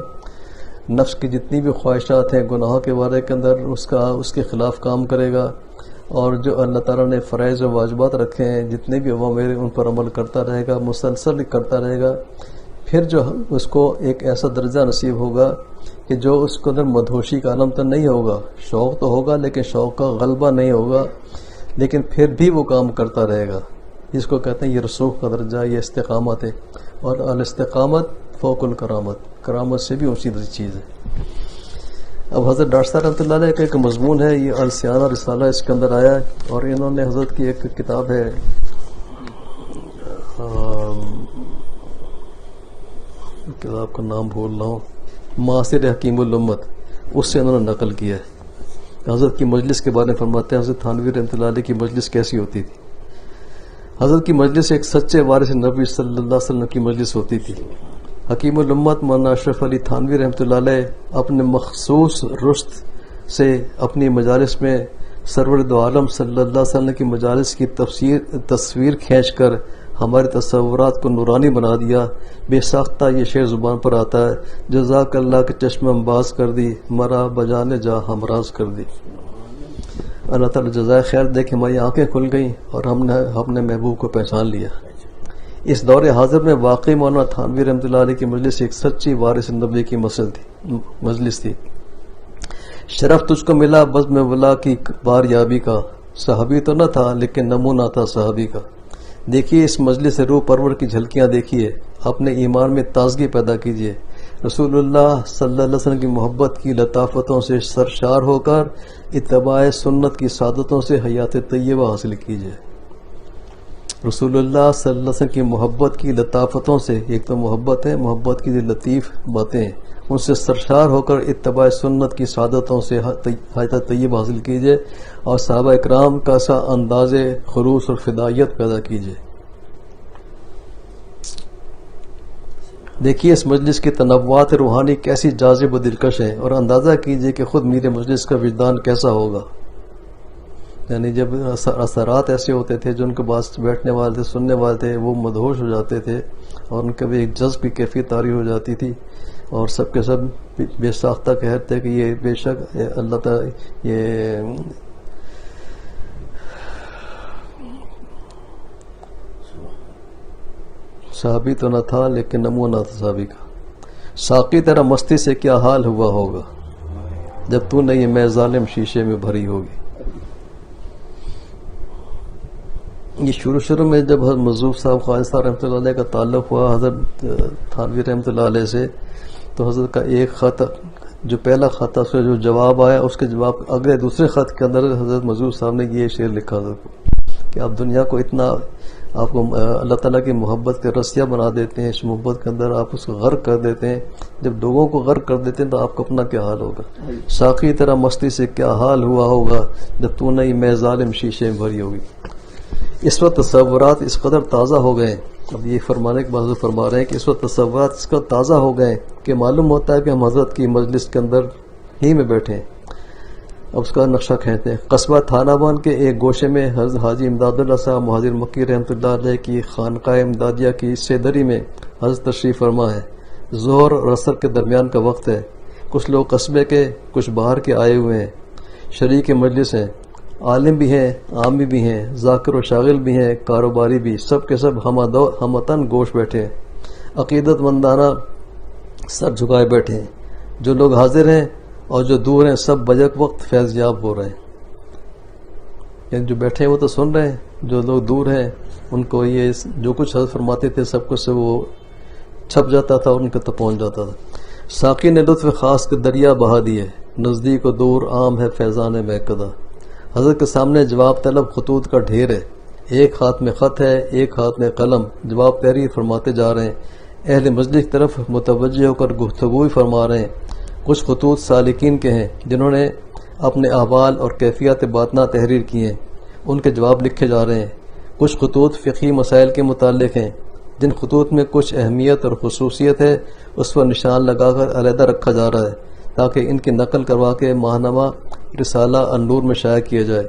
نفس کی جتنی بھی خواہشات ہیں گناہوں کے بارے کے اندر اس کے خلاف کام کرے گا، اور جو اللہ تعالیٰ نے فرائض و واجبات رکھے ہیں جتنے بھی اوامر ان پر عمل کرتا رہے گا، مسلسل کرتا رہے گا. پھر جو اس کو ایک ایسا درجہ نصیب ہوگا کہ جو اس کے اندر مدہوشی کا عالم تو نہیں ہوگا، شوق تو ہوگا لیکن شوق کا غلبہ نہیں ہوگا، لیکن پھر بھی وہ کام کرتا رہے گا. جس کو کہتے ہیں یہ رسوخ کا درجہ، یہ استقامت ہے. اور الاستقامت فوق الکرامت، کرامت سے بھی اونچی چیز ہے. اب حضرت ڈاکٹر صاحب رحمۃ اللہ علیہ کا ایک مضمون ہے، یہ السیانہ رسالہ اس کے اندر آیا ہے، اور انہوں نے حضرت کی ایک کتاب ہے کتاب کا نام بھول رہا ہوں، معاصر حکیم الامت، اس سے انہوں نے نقل کیا ہے. حضرت کی مجلس کے بارے میں فرماتے ہیں حضرت تھانوی رحمۃ اللہ علیہ کی مجلس کیسی ہوتی تھی. حضرت کی مجلس ایک سچے وارث نبی صلی اللہ علیہ وسلم کی مجلس ہوتی تھی. حکیم الامت مولانا اشرف علی تھانوی رحمۃ اللہ علیہ اپنے مخصوص رشت سے اپنی مجالس میں سرور دو عالم صلی اللہ علیہ وسلم کی مجالس کی تصویر کھینچ کر ہمارے تصورات کو نورانی بنا دیا. بے ساختہ یہ شعر زبان پر آتا ہے، جزاک اللہ کے چشم باز کر دی، مرا بجانے جا ہمراز کر دی. اللہ تعالیٰ جزائے خیر دے کہ ہماری آنکھیں کھل گئیں اور ہم نے اپنے محبوب کو پہچان لیا. اس دور حاضر میں واقعی مولانا تھانوی رحمۃ اللہ علیہ کی مجلس ایک سچی وارث نبی کی مجلس تھی. شرف تجھ کو ملا بزم ولا کی بار یابی کا، صحابی تو نہ تھا لیکن نمونہ تھا صحابی کا. دیکھیے اس مجلس روح پرور کی جھلکیاں دیکھیے، اپنے ایمان میں تازگی پیدا کیجیے، رسول اللہ صلی اللہ علیہ وسلم کی محبت کی لطافتوں سے سرشار ہو کر اتباع سنت کی سعادتوں سے حیات طیبہ حاصل کیجیے. رسول اللہ صلی اللہ علیہ وسلم کی محبت کی لطافتوں سے، ایک تو محبت ہے، محبت کی لطیف باتیں ہیں، ان سے سرشار ہو کر اتباع سنت کی سعادتوں سے حیات طیب حاصل کیجیے، اور صحابہ اکرام کا سا انداز خلوص اور فدائیت پیدا کیجیے۔ دیکھیے اس مجلس کی تنوعات روحانی کیسی جاذب و دلکش ہیں، اور اندازہ کیجیے کہ خود میرے مجلس کا وجدان کیسا ہوگا۔ یعنی جب اثرات ایسے ہوتے تھے، جو ان کے پاس بیٹھنے والے تھے، سننے والے تھے، وہ مدہوش ہو جاتے تھے، اور ان کے بھی ایک جذب کی کیفیت طاری ہو جاتی تھی، اور سب کے سب بے ساختہ کہتے کہ یہ بے شک اللہ تعالی یہ صحابی تو نہ تھا لیکن نمونہ تھا صحابی کا۔ ساقی تیرا مستی سے کیا حال ہوا ہوگا، جب تو نہیں میں ظالم شیشے میں بھری ہوگی۔ یہ شروع میں جب حضرت مظہور صاحب خواجہ صاحب رحمۃ اللہ علیہ کا تعلق ہوا حضرت تھانوی رحمۃ اللہ علیہ سے، تو حضرت کا ایک خط، جو پہلا خط تھا، اس کا جو جواب آیا، اس کے جواب اگلے دوسرے خط کے اندر حضرت مظہور صاحب نے یہ شعر لکھا تھا کہ آپ دنیا کو اتنا، آپ کو اللہ تعالیٰ کی محبت کے رسیہ بنا دیتے ہیں، اس محبت کے اندر آپ اس کو غرق کر دیتے ہیں، جب لوگوں کو غرق کر دیتے ہیں تو آپ کو اپنا کیا حال ہوگا۔ ساقی تیرا مستی سے کیا حال ہوا ہوگا، جب تو نہیں میں ظالم شیشے میں بھری ہوگی۔ اس وقت تصورات اس قدر تازہ ہو گئے، اب یہ فرمانے کے بعد فرما رہے ہیں کہ اس وقت تصورات اس قدر تازہ ہو گئے کہ معلوم ہوتا ہے کہ ہم حضرت کی مجلس کے اندر ہی میں بیٹھے ہیں۔ اب اس کا نقشہ کھینچتے ہیں۔ قصبہ تھانہ بان کے ایک گوشے میں حضرت حاجی امداد اللہ صاحب مہاجر مکی رحمۃ اللہ علیہ کی خانقاہ امدادیہ کی سیدری میں حضرت تشریف فرما ہے۔ ظہر اور عصر کے درمیان کا وقت ہے۔ کچھ لوگ قصبے کے، کچھ باہر کے آئے ہوئے ہیں، شریک مجلس ہیں، عالم بھی ہیں، عامی بھی ہیں، ذاکر و شاغل بھی ہیں، کاروباری بھی، سب کے سب ہمتن گوش بیٹھے ہیں، عقیدت مندانہ سر جھکائے بیٹھے ہیں۔ جو لوگ حاضر ہیں اور جو دور ہیں سب بجک وقت فیض یاب ہو رہے ہیں۔ یعنی جو بیٹھے ہیں وہ تو سن رہے ہیں، جو لوگ دور ہیں ان کو یہ جو کچھ حضرت فرماتے تھے سب کچھ سے وہ چھپ جاتا تھا، ان کے تک پہنچ جاتا تھا۔ ساقی نے لطف خاص کے دریا بہا دیے، نزدیک و دور عام ہے فیضان مہکدہ۔ حضرت کے سامنے جواب طلب خطوط کا ڈھیر ہے، ایک ہاتھ میں خط ہے، ایک ہاتھ میں قلم، جواب تحریر فرماتے جا رہے ہیں۔ اہل مجلس کی طرف متوجہ ہو کر گفتگو فرما رہے ہیں۔ کچھ خطوط سالکین کے ہیں جنہوں نے اپنے احوال اور کیفیات باطنہ تحریر کی ہیں، ان کے جواب لکھے جا رہے ہیں۔ کچھ خطوط فقہی مسائل کے متعلق ہیں، جن خطوط میں کچھ اہمیت اور خصوصیت ہے اس پر نشان لگا کر علیحدہ رکھا جا رہا ہے تاکہ ان کی نقل کروا کے ماہنامہ رسالہ النور میں شائع کیا جائے۔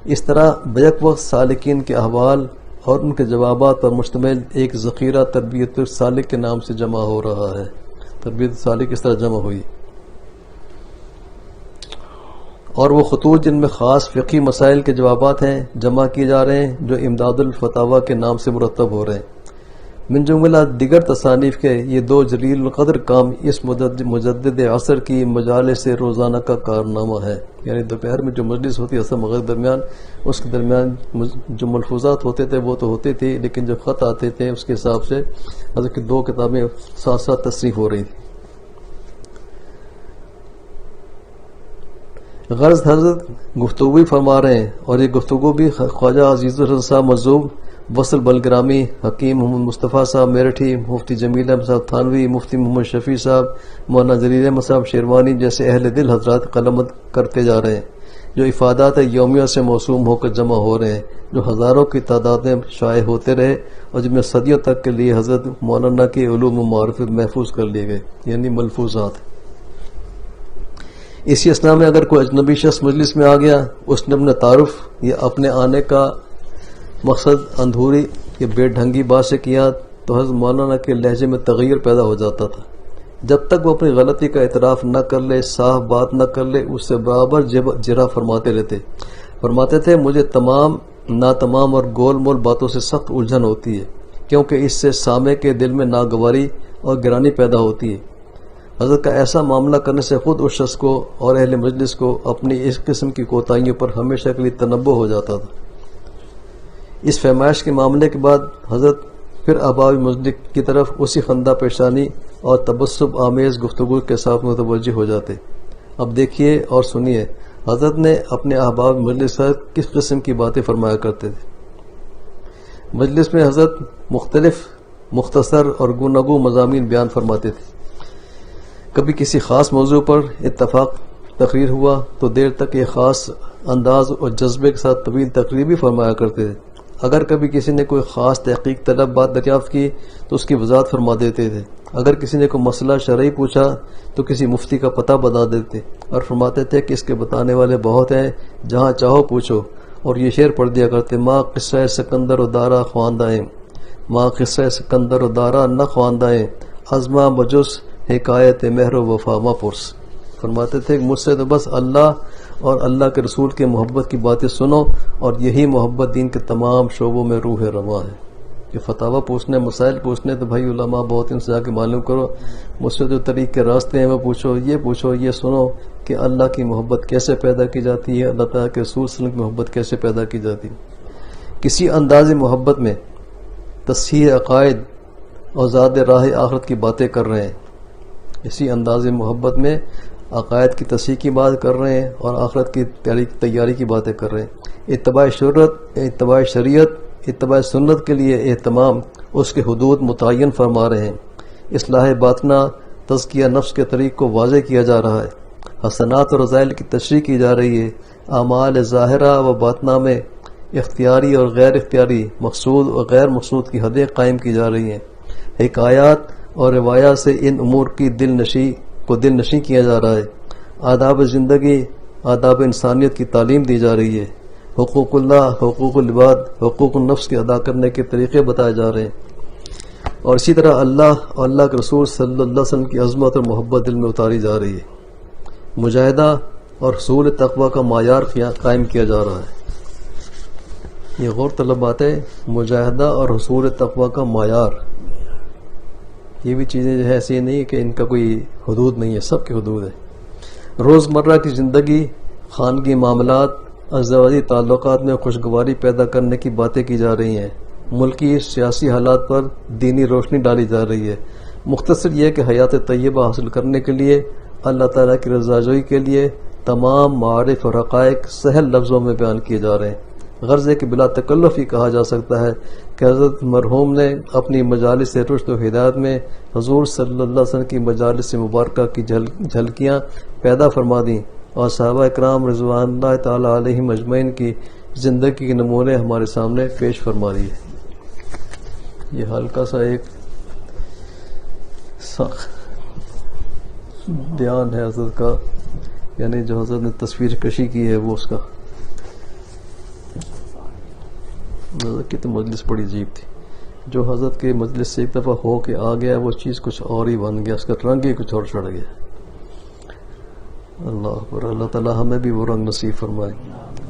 اس طرح بیک وقت سالکین کے احوال اور ان کے جوابات پر مشتمل ایک ذخیرہ تربیت السالک کے نام سے جمع ہو رہا ہے۔ تربیت السالک اس طرح جمع ہوئی، اور وہ خطوط جن میں خاص فقہی مسائل کے جوابات ہیں جمع کیے جا رہے ہیں، جو امداد الفتاویٰ کے نام سے مرتب ہو رہے ہیں۔ من جملہ دیگر تصانیف کے یہ دو جلیل القدر کام اس مجدد عصر کی مجالس روزانہ کا کارنامہ ہے۔ یعنی دوپہر میں جو مجلس ہوتی ہے عصر مغرب درمیان، اس کے درمیان جو ملفوظات ہوتے تھے وہ تو ہوتے تھے، لیکن جو خط آتے تھے اس کے حساب سے حضرت کی دو کتابیں ساتھ ساتھ تصریح ہو رہی تھی۔ غرض حضرت گفتگو فرما رہے ہیں، اور یہ گفتگو بھی خواجہ عزیز الرحمن صاحب مذہوب، وصل بلگرامی، حکیم محمد مصطفیٰ صاحب میرٹھی، مفتی جمیل احمد صاحب تھانوی، مفتی محمد شفیع صاحب، مولانا جلیل احمد صاحب شیروانی جیسے اہل دل حضرات قلمت کرتے جا رہے ہیں، جو افادات یومیہ سے موسوم ہو کر جمع ہو رہے ہیں، جو ہزاروں کی تعداد میں شائع ہوتے رہے اور جن میں صدیوں تک کے لیے حضرت مولانا کی علوم و معرفت محفوظ کر لیے گئے، یعنی ملفوظات۔ اسی اسنا میں اگر کوئی اجنبی شخص مجلس میں آ گیا، اس نے اپنے تعارف یا اپنے آنے کا مقصد اندھوری یا بے ڈھنگی بات سے کیا تو حضرت مولانا کے لہجے میں تغیر پیدا ہو جاتا تھا۔ جب تک وہ اپنی غلطی کا اعتراف نہ کر لے، صاف بات نہ کر لے، اس سے برابر جرح فرماتے تھے مجھے تمام ناتمام اور گول مول باتوں سے سخت الجھن ہوتی ہے، کیونکہ اس سے سامع کے دل میں ناگواری اور گرانی پیدا ہوتی ہے۔ حضرت کا ایسا معاملہ کرنے سے خود اس شخص کو اور اہل مجلس کو اپنی اس قسم کی کوتاہیوں پر ہمیشہ کے لیے تنبہ ہو جاتا تھا۔ اس فرمائش کے معاملے کے بعد حضرت پھر احباب مجلس کی طرف اسی خندہ پیشانی اور تبسم آمیز گفتگو کے ساتھ متوجہ ہو جاتے۔ اب دیکھیے اور سنیے حضرت نے اپنے احباب مجلس سے کس قسم کی باتیں فرمایا کرتے تھے۔ مجلس میں حضرت مختلف مختصر اور گوناگوں مضامین بیان فرماتے تھے. کبھی کسی خاص موضوع پر اتفاق تقریر ہوا تو دیر تک یہ خاص انداز اور جذبے کے ساتھ طویل تقریر بھی فرمایا کرتے تھے. اگر کبھی کسی نے کوئی خاص تحقیق طلب بات دریافت کی تو اس کی وضاحت فرما دیتے تھے. اگر کسی نے کوئی مسئلہ شرعی پوچھا تو کسی مفتی کا پتہ بتا دیتے اور فرماتے تھے کہ اس کے بتانے والے بہت ہیں، جہاں چاہو پوچھو. اور یہ شعر پڑھ دیا کرتے: ماں قصہ سکندر و دارا خواندائیں، ماں قصہ سکندر و دارا نہ خواندائیں، ازما مجس حکایت مہر و وفا ما پرس. فرماتے تھے کہ مجھ سے تو بس اللہ اور اللہ کے رسول کے محبت کی باتیں سنو، اور یہی محبت دین کے تمام شعبوں میں روح رواں ہے. کہ فتاویٰ پوچھنے، مسائل پوچھنے تو بھائی علماء بہت ان سے جا کے معلوم کرو. مجھ سے جو طریق کے راستے ہیں وہ پوچھو، یہ سنو کہ اللہ کی محبت کیسے پیدا کی جاتی ہے، اللہ تعالیٰ کے رسول صلی اللہ علیہ وسلم کی محبت کیسے پیدا کی جاتی ہے. کسی انداز محبت میں تصحیح عقائد اور زاد راہ آخرت کی باتیں کر رہے ہیں. اسی انداز محبت میں عقائد کی تصحیح کی بات کر رہے ہیں اور آخرت کی تیاری کی باتیں کر رہے ہیں. اتباع شریعت، اتباع سنت کے لیے اہتمام، اس کے حدود متعین فرما رہے ہیں. اصلاح باطنہ، تزکیہ نفس کے طریق کو واضح کیا جا رہا ہے. حسنات اور رذائل کی تشریح کی جا رہی ہے. اعمال ظاہرہ و باطنہ میں اختیاری اور غیر اختیاری، مقصود اور غیر مقصود کی حدیں قائم کی جا رہی ہیں. حکایات اور روایات سے ان امور کی دل نشیں کیا جا رہا ہے. آداب زندگی، آداب انسانیت کی تعلیم دی جا رہی ہے. حقوق اللہ، حقوق العباد، حقوق النفس کے ادا کرنے کے طریقے بتائے جا رہے ہیں. اور اسی طرح اللہ اور اللہ کے رسول صلی اللہ علیہ وسلم کی عظمت اور محبت دل میں اتاری جا رہی ہے. مجاہدہ اور حصول تقوی کا معیار قائم کیا جا رہا ہے. یہ غور طلب بات ہے، مجاہدہ اور حصول تقوی کا معیار. یہ بھی چیزیں جو ہے ایسی نہیں کہ ان کا کوئی حدود نہیں ہے، سب کے حدود ہے. روزمرہ کی زندگی، خانگی معاملات، ازدواجی تعلقات میں خوشگواری پیدا کرنے کی باتیں کی جا رہی ہیں. ملکی سیاسی حالات پر دینی روشنی ڈالی جا رہی ہے. مختصر یہ کہ حیات طیبہ حاصل کرنے کے لیے، اللہ تعالیٰ کی رضاجوئی کے لیے تمام معارف اور حقائق سہل لفظوں میں بیان کیے جا رہے ہیں. غرض ہے کہ بلا تکلف ہی کہا جا سکتا ہے کہ حضرت مرحوم نے اپنی مجالس رشد و ہدایت میں حضور صلی اللہ علیہ وسلم کی مجالس مبارکہ کی جھلکیاں پیدا فرما دیں، اور صحابہ اکرام رضوان اللہ تعالیٰ علیہم اجمعین کی زندگی کے نمونے ہمارے سامنے پیش فرما رہی ہے. یہ ہلکا سا ایک بیان ہے حضرت کا، یعنی جو حضرت نے تصویر کشی کی ہے وہ اس کا. حضرت کی تو مجلس بڑی عجیب تھی. جو حضرت کے مجلس سے ایک دفعہ ہو کے آ گیا وہ چیز کچھ اور ہی بن گیا، اس کا رنگ ہی کچھ اور چڑھ گیا. اللہ اکبر. اللہ تعالیٰ ہمیں بھی وہ رنگ نصیب فرمائے.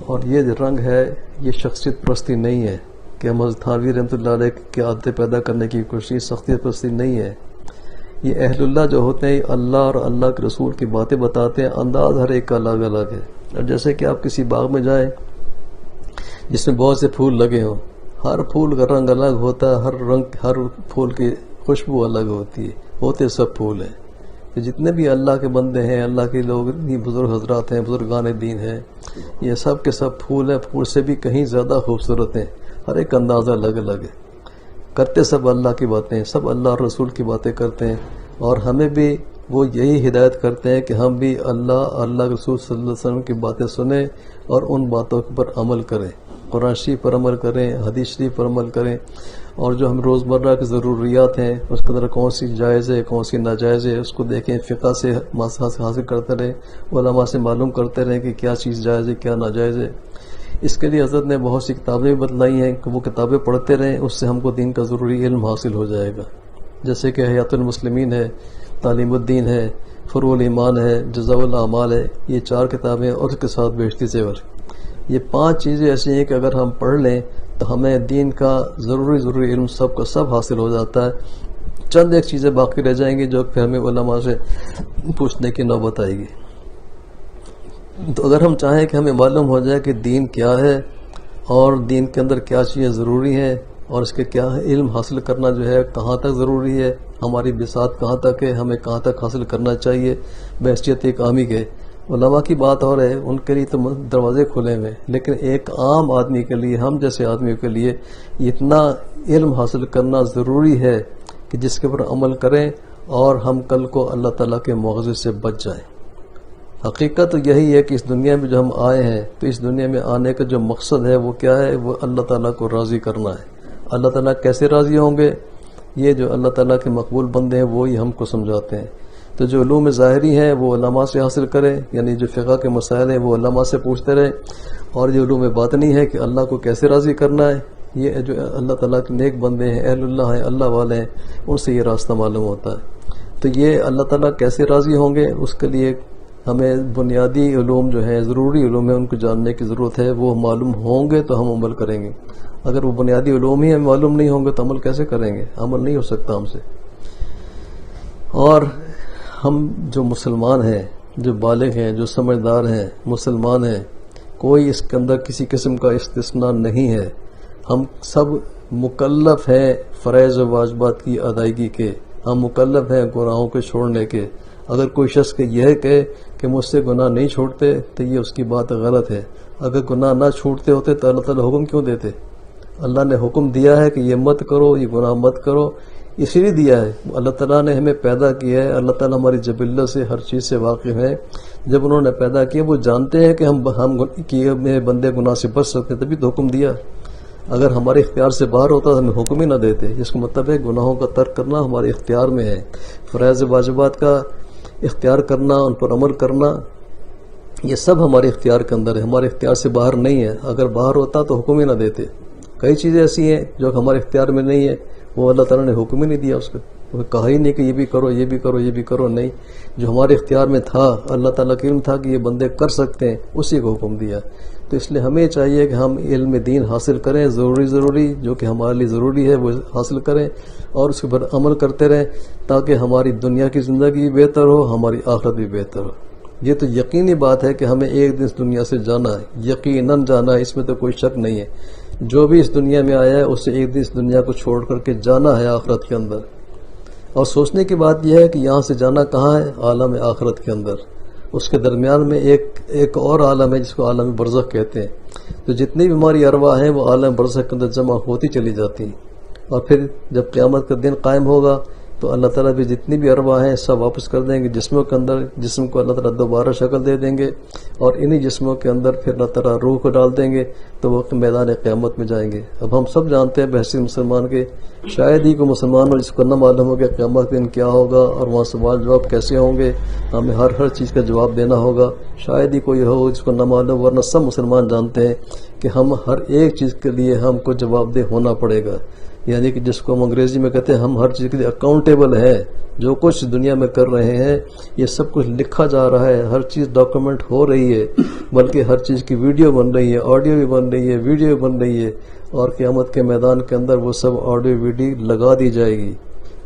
اور یہ جو رنگ ہے یہ شخصیت پرستی نہیں ہے کہ ہم حضرت تھانوی رحمۃ اللہ علیہ کی عادتیں پیدا کرنے کی کوشش، شخصیت پرستی نہیں ہے. یہ اہل اللہ جو ہوتے ہیں اللہ اور اللہ کے رسول کی باتیں بتاتے ہیں، انداز ہر ایک کا الگ الگ ہے. اور جیسے کہ آپ کسی باغ میں جائیں جس میں بہت سے پھول لگے ہوں، ہر پھول کا رنگ الگ ہوتا ہے، ہر پھول کی خوشبو الگ ہوتی ہے، ہوتے سب پھول ہیں. کہ جتنے بھی اللہ کے بندے ہیں، اللہ کے لوگ، یہ بزرگ حضرات ہیں، بزرگان دین ہیں، یہ سب کے سب پھول ہیں، پھول سے بھی کہیں زیادہ خوبصورت ہیں. ہر ایک اندازہ الگ الگ ہے. کرتے سب اللہ کی باتیں، سب اللہ اور رسول کی باتیں کرتے ہیں. اور ہمیں بھی وہ یہی ہدایت کرتے ہیں کہ ہم بھی اللہ کے رسول صلی اللہ علیہ وسلم کی باتیں سنیں اور ان باتوں پر عمل کریں. قرآن شریف پر عمل کریں، حدیث شریف پر عمل کریں. اور جو ہم روزمرہ کی ضروریات ہیں اس کے اندر کون سی جائز ہے، کون سی ناجائز ہے، اس کو دیکھیں، فقہ سے حاصل کرتے رہیں، علماء سے معلوم کرتے رہیں کہ کیا چیز جائز ہے، کیا ناجائز ہے. اس کے لیے حضرت نے بہت سی کتابیں بھی بتلائی ہیں کہ وہ کتابیں پڑھتے رہیں، اس سے ہم کو دین کا ضروری علم حاصل ہو جائے گا. جیسے کہ حیات المسلمین ہے، تعلیم الدین ہے، فروع الایمان ہے، جزاء الاعمال ہے. یہ 4 کتابیں اور اس کے ساتھ بیشتی زیور. یہ 5 چیزیں ایسی ہیں کہ اگر ہم پڑھ لیں تو ہمیں دین کا ضروری علم سب کا سب حاصل ہو جاتا ہے. چند ایک چیزیں باقی رہ جائیں گی جو پھر ہمیں علماء سے پوچھنے کی نوبت آئے گی. تو اگر ہم چاہیں کہ ہمیں معلوم ہو جائے کہ دین کیا ہے اور دین کے اندر کیا چیزیں ضروری ہیں اور اس کے کیا علم حاصل کرنا جو ہے کہاں تک ضروری ہے، ہماری بساط کہاں تک ہے، ہمیں کہاں تک حاصل کرنا چاہیے بحیثیت ایک عامی کے، علماء کی بات ہو رہے، ان کے لیے تو دروازے کھلے ہوئے، لیکن ایک عام آدمی کے لیے، ہم جیسے آدمیوں کے لیے اتنا علم حاصل کرنا ضروری ہے کہ جس کے اوپر عمل کریں اور ہم کل کو اللہ تعالیٰ کے مواخذے سے بچ جائیں۔ حقیقت یہی ہے کہ اس دنیا میں جو ہم آئے ہیں تو اس دنیا میں آنے کا جو مقصد ہے وہ کیا ہے؟ وہ اللہ تعالیٰ کو راضی کرنا ہے۔ اللہ تعالیٰ کیسے راضی ہوں گے؟ یہ جو اللہ تعالیٰ کے مقبول بندے ہیں وہی ہم کو سمجھاتے ہیں۔ تو جو علوم ظاہری ہیں وہ علماء سے حاصل کریں، یعنی جو فقہ کے مسائل ہیں وہ علماء سے پوچھتے رہیں، اور جو علوم باطنی ہے کہ اللہ کو کیسے راضی کرنا ہے، یہ جو اللہ تعالیٰ کے نیک بندے ہیں، اہل اللہ ہیں، اللہ والے ہیں، ان سے یہ راستہ معلوم ہوتا ہے۔ تو یہ اللہ تعالیٰ کیسے راضی ہوں گے، اس کے لیے ہمیں بنیادی علوم جو ہیں، ضروری علوم ہیں، ان کو جاننے کی ضرورت ہے۔ وہ معلوم ہوں گے تو ہم عمل کریں گے۔ اگر وہ بنیادی علوم ہی ہمیں معلوم نہیں ہوں گے تو عمل کیسے کریں گے؟ عمل نہیں ہو سکتا ہم سے۔ اور ہم جو مسلمان ہیں، جو بالغ ہیں، جو سمجھدار ہیں، مسلمان ہیں، کوئی اس کے اندر کسی قسم کا استثناء نہیں ہے۔ ہم سب مکلف ہیں فرائض و واجبات کی ادائیگی کے، ہم مکلف ہیں گناہوں کے چھوڑنے کے۔ اگر کوئی شخص یہ کہے کہ مجھ سے گناہ نہیں چھوڑتے تو یہ اس کی بات غلط ہے۔ اگر گناہ نہ چھوڑتے ہوتے تو اللہ تعالیٰ حکم کیوں دیتے؟ اللہ نے حکم دیا ہے کہ یہ مت کرو، یہ گناہ مت کرو، اسی لیے دیا ہے۔ اللہ تعالیٰ نے ہمیں پیدا کیا ہے، اللہ تعالیٰ ہماری جبلت سے ہر چیز سے واقف ہے۔ جب انہوں نے پیدا کیا وہ جانتے ہیں کہ ہم کیے میں بندے گناہ سے بچ سکتے ہیں، تبھی تو حکم دیا۔ اگر ہمارے اختیار سے باہر ہوتا تو ہمیں حکم ہی نہ دیتے۔ جس کا مطلب ہے گناہوں کا ترک کرنا ہمارے اختیار میں ہے، فرائض واجبات کا اختیار کرنا، ان پر عمل کرنا، یہ سب ہمارے اختیار کے اندر ہے، ہمارے اختیار سے باہر نہیں ہے۔ اگر باہر ہوتا تو حکم ہی نہ دیتے۔ کئی چیزیں ایسی ہیں جو ہمارے اختیار میں نہیں ہے، وہ اللہ تعالیٰ نے حکم ہی نہیں دیا، اس کو وہ کہا ہی نہیں کہ یہ بھی کرو، یہ بھی کرو، یہ بھی کرو، نہیں۔ جو ہمارے اختیار میں تھا، اللہ تعالیٰ کا علم تھا کہ یہ بندے کر سکتے ہیں، اسی کو حکم دیا۔ تو اس لیے ہمیں چاہیے کہ ہم علم دین حاصل کریں، ضروری جو کہ ہمارے لیے ضروری ہے وہ حاصل کریں اور اس کے پر عمل کرتے رہیں، تاکہ ہماری دنیا کی زندگی بھی بہتر ہو، ہماری آخرت بھی بہتر ہو۔ یہ تو یقینی بات ہے کہ ہمیں ایک دن اس دنیا سے جانا ہے، یقیناً جانا ہے، اس میں تو کوئی شک نہیں ہے۔ جو بھی اس دنیا میں آیا ہے اسے ایک دن اس دنیا کو چھوڑ کر کے جانا ہے آخرت کے اندر۔ اور سوچنے کی بات یہ ہے کہ یہاں سے جانا کہاں ہے؟ عالم آخرت کے اندر۔ اس کے درمیان میں ایک اور عالم ہے جس کو عالم برزخ کہتے ہیں۔ تو جتنی بھی ہماری ارواح ہیں وہ عالم برزخ کے اندر جمع ہوتی چلی جاتی ہیں، اور پھر جب قیامت کا دن قائم ہوگا تو اللہ تعالیٰ بھی جتنی بھی ارواح ہیں سب واپس کر دیں گے جسموں کے اندر، جسم کو اللہ تعالیٰ دوبارہ شکل دے دیں گے، اور انہی جسموں کے اندر پھر اللہ تعالیٰ روح کو ڈال دیں گے تو وہ میدان قیامت میں جائیں گے۔ اب ہم سب جانتے ہیں بحثیت مسلمان کے، شاید ہی کوئی مسلمان ہو جس کو نہ معلوم ہو کہ قیامت دن کیا ہوگا اور وہاں سوال جواب کیسے ہوں گے، ہمیں ہر چیز کا جواب دینا ہوگا۔ شاید ہی کوئی ہو جس کو نہ معلوم، ورنہ سب مسلمان جانتے ہیں کہ ہم ہر ایک چیز کے لیے ہم کو جواب دہ ہونا پڑے گا، یعنی کہ جس کو ہم انگریزی میں کہتے ہیں ہم ہر چیز کے لیے اکاؤنٹیبل ہیں۔ جو کچھ دنیا میں کر رہے ہیں یہ سب کچھ لکھا جا رہا ہے، ہر چیز ڈاکومنٹ ہو رہی ہے، بلکہ ہر چیز کی ویڈیو بن رہی ہے، آڈیو بھی بن رہی ہے، ویڈیو بن رہی ہے، اور قیامت کے میدان کے اندر وہ سب آڈیو ویڈیو لگا دی جائے گی۔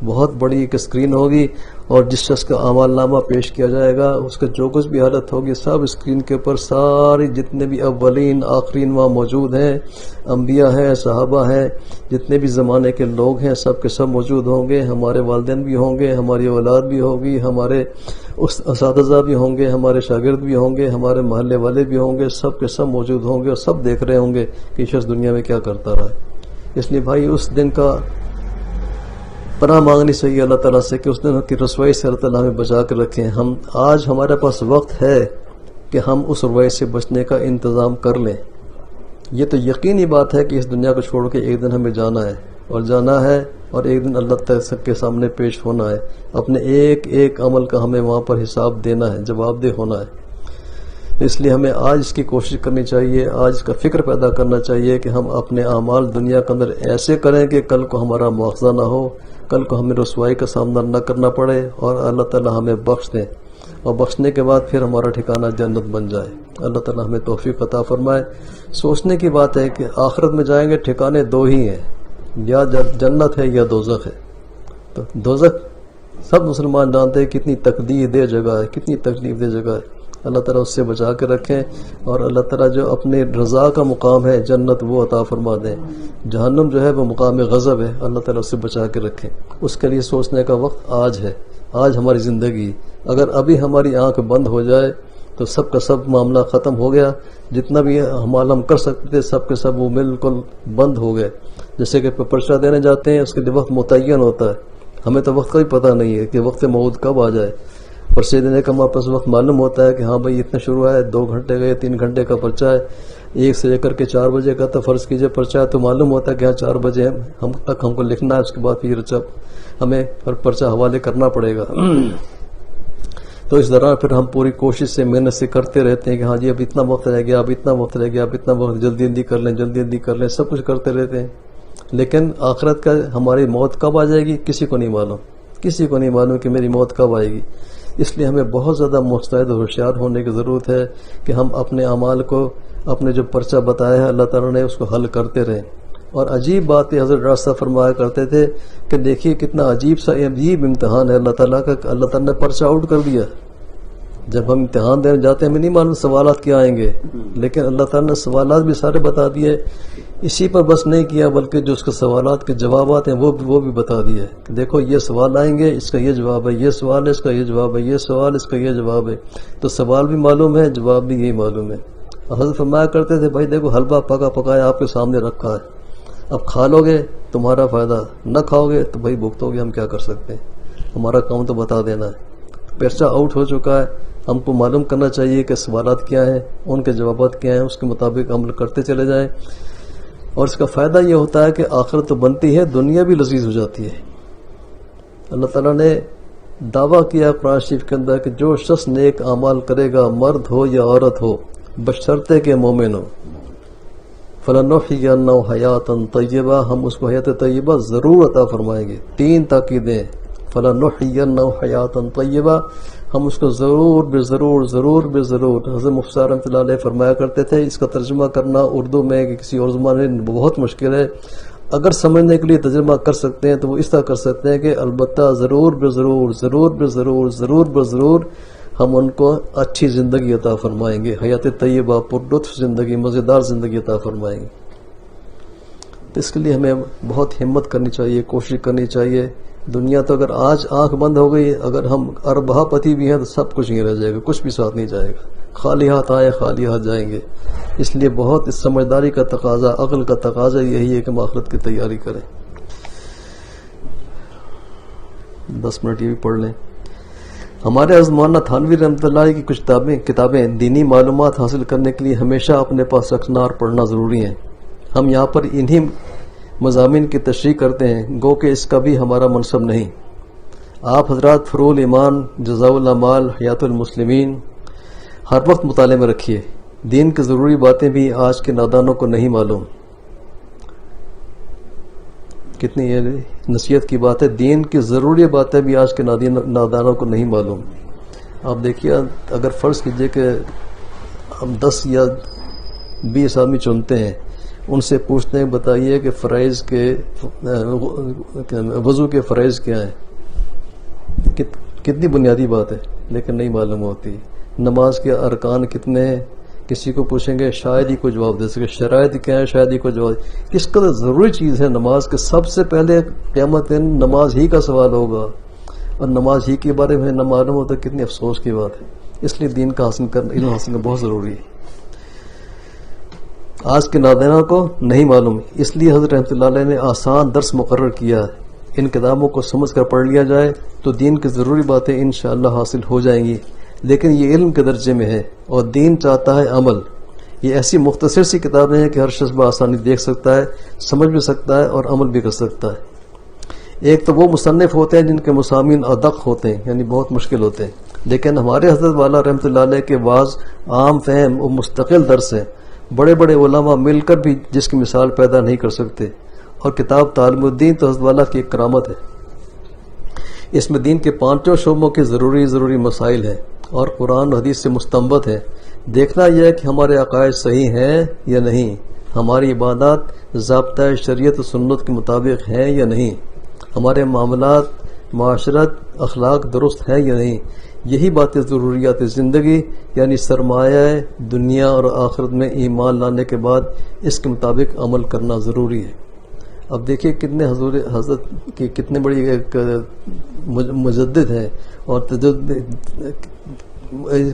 بہت بڑی ایک اسکرین ہوگی، اور جس شخص کا اعمال نامہ پیش کیا جائے گا اس کا جو کچھ بھی حالت ہوگی سب اسکرین کے اوپر، سارے جتنے بھی اولین آخرین وہاں موجود ہیں، انبیاء ہیں، صحابہ ہیں، جتنے بھی زمانے کے لوگ ہیں سب کے سب موجود ہوں گے۔ ہمارے والدین بھی ہوں گے، ہماری اولاد بھی ہوگی، ہمارے اساتذہ بھی ہوں گے، ہمارے شاگرد بھی ہوں گے، ہمارے محلے والے بھی ہوں گے، سب کے سب موجود ہوں گے، اور سب دیکھ رہے ہوں گے کہ شخص دنیا میں کیا کرتا رہا ہے۔ اس لیے بھائی اس دن کا پناہ مانگنی چاہیے اللہ تعالیٰ سے کہ اس دن کی رسوائی سے اللہ تعالیٰ ہمیں بچا کر رکھیں۔ آج ہمارے پاس وقت ہے کہ ہم اس رسوائی سے بچنے کا انتظام کر لیں۔ یہ تو یقینی بات ہے کہ اس دنیا کو چھوڑ کے ایک دن ہمیں جانا ہے، اور جانا ہے، اور ایک دن اللہ تعالیٰ کے سامنے پیش ہونا ہے۔ اپنے ایک ایک عمل کا ہمیں وہاں پر حساب دینا ہے، جواب دہ ہونا ہے۔ اس لیے ہمیں آج اس کی کوشش کرنی چاہیے، آج اس کا فکر پیدا کرنا چاہیے کہ ہم اپنے اعمال دنیا کے اندر ایسے کریں کہ کل کو ہمارا مواخذہ نہ ہو، کل کو ہمیں رسوائی کا سامنا نہ کرنا پڑے، اور اللہ تعالیٰ ہمیں بخش دیں، اور بخشنے کے بعد پھر ہمارا ٹھکانہ جنت بن جائے۔ اللہ تعالیٰ ہمیں توفیق عطا فرمائے۔ سوچنے کی بات ہے کہ آخرت میں جائیں گے ٹھکانے دو ہی ہیں، یا جنت ہے یا دوزخ ہے۔ تو دوزخ سب مسلمان جانتے ہیں کتنی تکلیف دہ جگہ ہے، کتنی تکلیف دہ جگہ ہے۔ اللہ تعالیٰ اس سے بچا کے رکھیں، اور اللہ تعالیٰ جو اپنے رضا کا مقام ہے جنت وہ عطا فرما دیں۔ جہنم جو ہے وہ مقام غضب ہے، اللہ تعالیٰ اس سے بچا کے رکھیں۔ اس کے لیے سوچنے کا وقت آج ہے، آج ہماری زندگی۔ اگر ابھی ہماری آنکھ بند ہو جائے تو سب کا سب معاملہ ختم ہو گیا. جتنا بھی اعمال ہم کر سکتے تھے سب کے سب وہ بالکل بند ہو گئے. جیسے کہ پرچہ دینے جاتے ہیں اس کے لیے وقت متعین ہوتا ہے, ہمیں تو وقت کا بھی پتہ نہیں ہے کہ وقت موعود کب آ جائے. پرچے دینے کا ہمارے پاس وقت معلوم ہوتا ہے کہ ہاں بھائی اتنا شروع ہے, 2 گھنٹے کا یا 3 گھنٹے کا پرچہ ہے, 1 سے لے کر کے 4 بجے کا تو فرض کیجئے پرچہ ہے, تو معلوم ہوتا ہے کہ ہاں 4 بجے تک ہم کو لکھنا ہے, اس کے بعد پھر ہمیں پرچہ حوالے کرنا پڑے گا. تو اس دوران پھر ہم پوری کوشش سے محنت سے کرتے رہتے ہیں کہ ہاں جی اب اتنا وقت رہ گیا, اب اتنا وقت رہ گیا, اب اتنا وقت, جلدی جلدی کر لیں, جلدی جلدی کر لیں, سب کچھ کرتے رہتے ہیں. لیکن آخرت کا ہماری موت کب آ جائے گی کسی کو نہیں معلوم, کسی کو نہیں معلوم کہ میری موت کب آئے گی. اس لیے ہمیں بہت زیادہ مستعد اور ہوشیار ہونے کی ضرورت ہے کہ ہم اپنے اعمال کو, اپنے جو پرچہ بتایا ہے اللہ تعالیٰ نے, اس کو حل کرتے رہیں. اور عجیب بات ہے, حضرت ڈاکٹر صاحب فرمایا کرتے تھے کہ دیکھیے کتنا عجیب امتحان ہے اللہ تعالیٰ کا, کہ اللہ تعالیٰ نے پرچہ آؤٹ کر دیا. جب ہم امتحان دینے جاتے ہیں ہمیں نہیں معلوم سوالات کیا آئیں گے, لیکن اللہ تعالیٰ نے سوالات بھی سارے بتا دیے. اسی پر بس نہیں کیا بلکہ جو اس کے سوالات کے جوابات ہیں وہ بھی بتا دیے کہ دیکھو یہ سوال آئیں گے, اس کا یہ جواب ہے, یہ سوال ہے, اس کا یہ جواب ہے, یہ سوال, اس کا یہ جواب ہے. تو سوال بھی معلوم ہے, جواب بھی یہی معلوم ہے. حضرت فرمایا کرتے تھے بھائی دیکھو حلوہ پکا پکایا آپ کے سامنے رکھا ہے, اب کھا لو گے تمہارا فائدہ, نہ کھاؤ گے تو بھائی بھگتو گے, ہم کیا کر سکتے ہیں, ہمارا کام تو بتا دینا ہے. پرچہ آؤٹ ہو چکا ہے, ہم کو معلوم کرنا چاہیے کہ سوالات کیا ہیں, ان کے جوابات کیا ہیں, اس کے مطابق عمل کرتے چلے جائیں. اور اس کا فائدہ یہ ہوتا ہے کہ آخرت تو بنتی ہے, دنیا بھی لذیذ ہو جاتی ہے. اللہ تعالیٰ نے دعویٰ کیا قرآن شریف کے اندر کہ جو شخص نیک اعمال کرے گا, مرد ہو یا عورت ہو, بشرطے کہ مومن ہو, فَلَنُحْيِيَنَّهُ حَيَاتًا طَيِّبَةً, ہم اس کو حیات طیبہ ضرور عطا فرمائیں گے. 3 تاکیدیں, فَلَنُحْيِيَنَّهُ حَيَاتًا طَيِّبَةً, ہم اس کو ضرور بے ضرور ضرور بے ضرور. حضرت مفتی صاحب رحمۃ اللہ علیہ فرمایا کرتے تھے اس کا ترجمہ کرنا اردو میں کہ کسی اور زبان میں بہت مشکل ہے. اگر سمجھنے کے لیے ترجمہ کر سکتے ہیں تو وہ اس طرح کر سکتے ہیں کہ البتہ ضرور بے ضرور, ضرور بے ضرور, ضرور بے ضرور ہم ان کو اچھی زندگی عطا فرمائیں گے, حیات طیبہ, پر لطف زندگی, مزیدار زندگی عطا فرمائیں گے. تو اس کے لیے ہمیں بہت ہمت کرنی چاہیے, کوشش کرنی چاہیے. دنیا تو اگر آج آنکھ بند ہو گئی, اگر ہم اربہ پتی بھی ہیں تو سب کچھ نہیں رہ جائے گا, کچھ بھی ساتھ نہیں جائے گا, خالی ہاتھ آئے خالی ہاتھ جائیں گے. اس لیے بہت اس سمجھداری کا تقاضا, عقل کا تقاضا یہی ہے کہ ہم آخرت کی تیاری کریں. 10 منٹ یہ بھی پڑھ لیں. ہمارے حضرت مولانا تھانوی رحمۃ اللہ علیہ کی کچھ کتابیں دینی معلومات حاصل کرنے کے لیے ہمیشہ اپنے پاس رکھنا اور پڑھنا ضروری ہیں. ہم یہاں پر انہی مضامین کی تشریح کرتے ہیں, گو کہ اس کا بھی ہمارا منصب نہیں. آپ حضرات فروع الایمان, جزاء الاعمال, حیات المسلمین ہر وقت مطالعے میں رکھیے. دین کی ضروری باتیں بھی آج کے نادانوں کو نہیں معلوم. کتنی یہ نصیحت کی بات ہے, دین کی ضروری باتیں بھی آج کے نادانوں کو نہیں معلوم. آپ دیکھیے اگر فرض کیجئے کہ ہم 10 یا 20 آدمی چنتے ہیں, ان سے پوچھتے ہیں بتائیے کہ فرائض کے وضو کے فرائض کیا ہیں, کتنی بنیادی بات ہے لیکن نہیں معلوم ہوتی. نماز کے ارکان کتنے ہیں, کسی کو پوچھیں گے شاید ہی کوئی جواب دے سکے. شرائط کیا ہے, شاید ہی کوئی جواب. کس قدر ضروری چیز ہے نماز کے, سب سے پہلے قیامت دن نماز ہی کا سوال ہوگا, اور نماز ہی کے بارے میں نہ معلوم ہوتا, کتنی افسوس کی بات ہے. اس لیے دین کا علم حاصل کرنا بہت ضروری ہے. آج کے نادانوں کو نہیں معلوم, اس لیے حضرت رحمۃ اللہ علیہ نے آسان درس مقرر کیا ہے. ان کتابوں کو سمجھ کر پڑھ لیا جائے تو دین کی ضروری باتیں انشاءاللہ حاصل ہو جائیں گی. لیکن یہ علم کے درجے میں ہے اور دین چاہتا ہے عمل. یہ ایسی مختصر سی کتابیں ہیں کہ ہر شخص بآسانی دیکھ سکتا ہے, سمجھ بھی سکتا ہے اور عمل بھی کر سکتا ہے. ایک تو وہ مصنف ہوتے ہیں جن کے مسامین ادق ہوتے ہیں, یعنی بہت مشکل ہوتے ہیں. لیکن ہمارے حضرت والا رحمۃ اللہ علیہ کے بعض عام فہم اور مستقل درس ہیں. بڑے بڑے علماء مل کر بھی جس کی مثال پیدا نہیں کر سکتے. اور کتاب تعلیم الدین تو حضرت والا کی ایک کرامت ہے. اس میں دین کے 5 شعبوں کے ضروری مسائل ہیں اور قرآن و حدیث سے مستنبط ہے. دیکھنا یہ ہے کہ ہمارے عقائد صحیح ہیں یا نہیں, ہماری عبادات ضابطۂ شریعت و سنت کے مطابق ہیں یا نہیں, ہمارے معاملات, معاشرت, اخلاق درست ہیں یا نہیں. یہی باتیں ضروریات زندگی یعنی سرمایہ دنیا اور آخرت میں ایمان لانے کے بعد اس کے مطابق عمل کرنا ضروری ہے. اب دیکھیے کتنے حضرت کی کتنے بڑی ایک مجدد ہیں، اور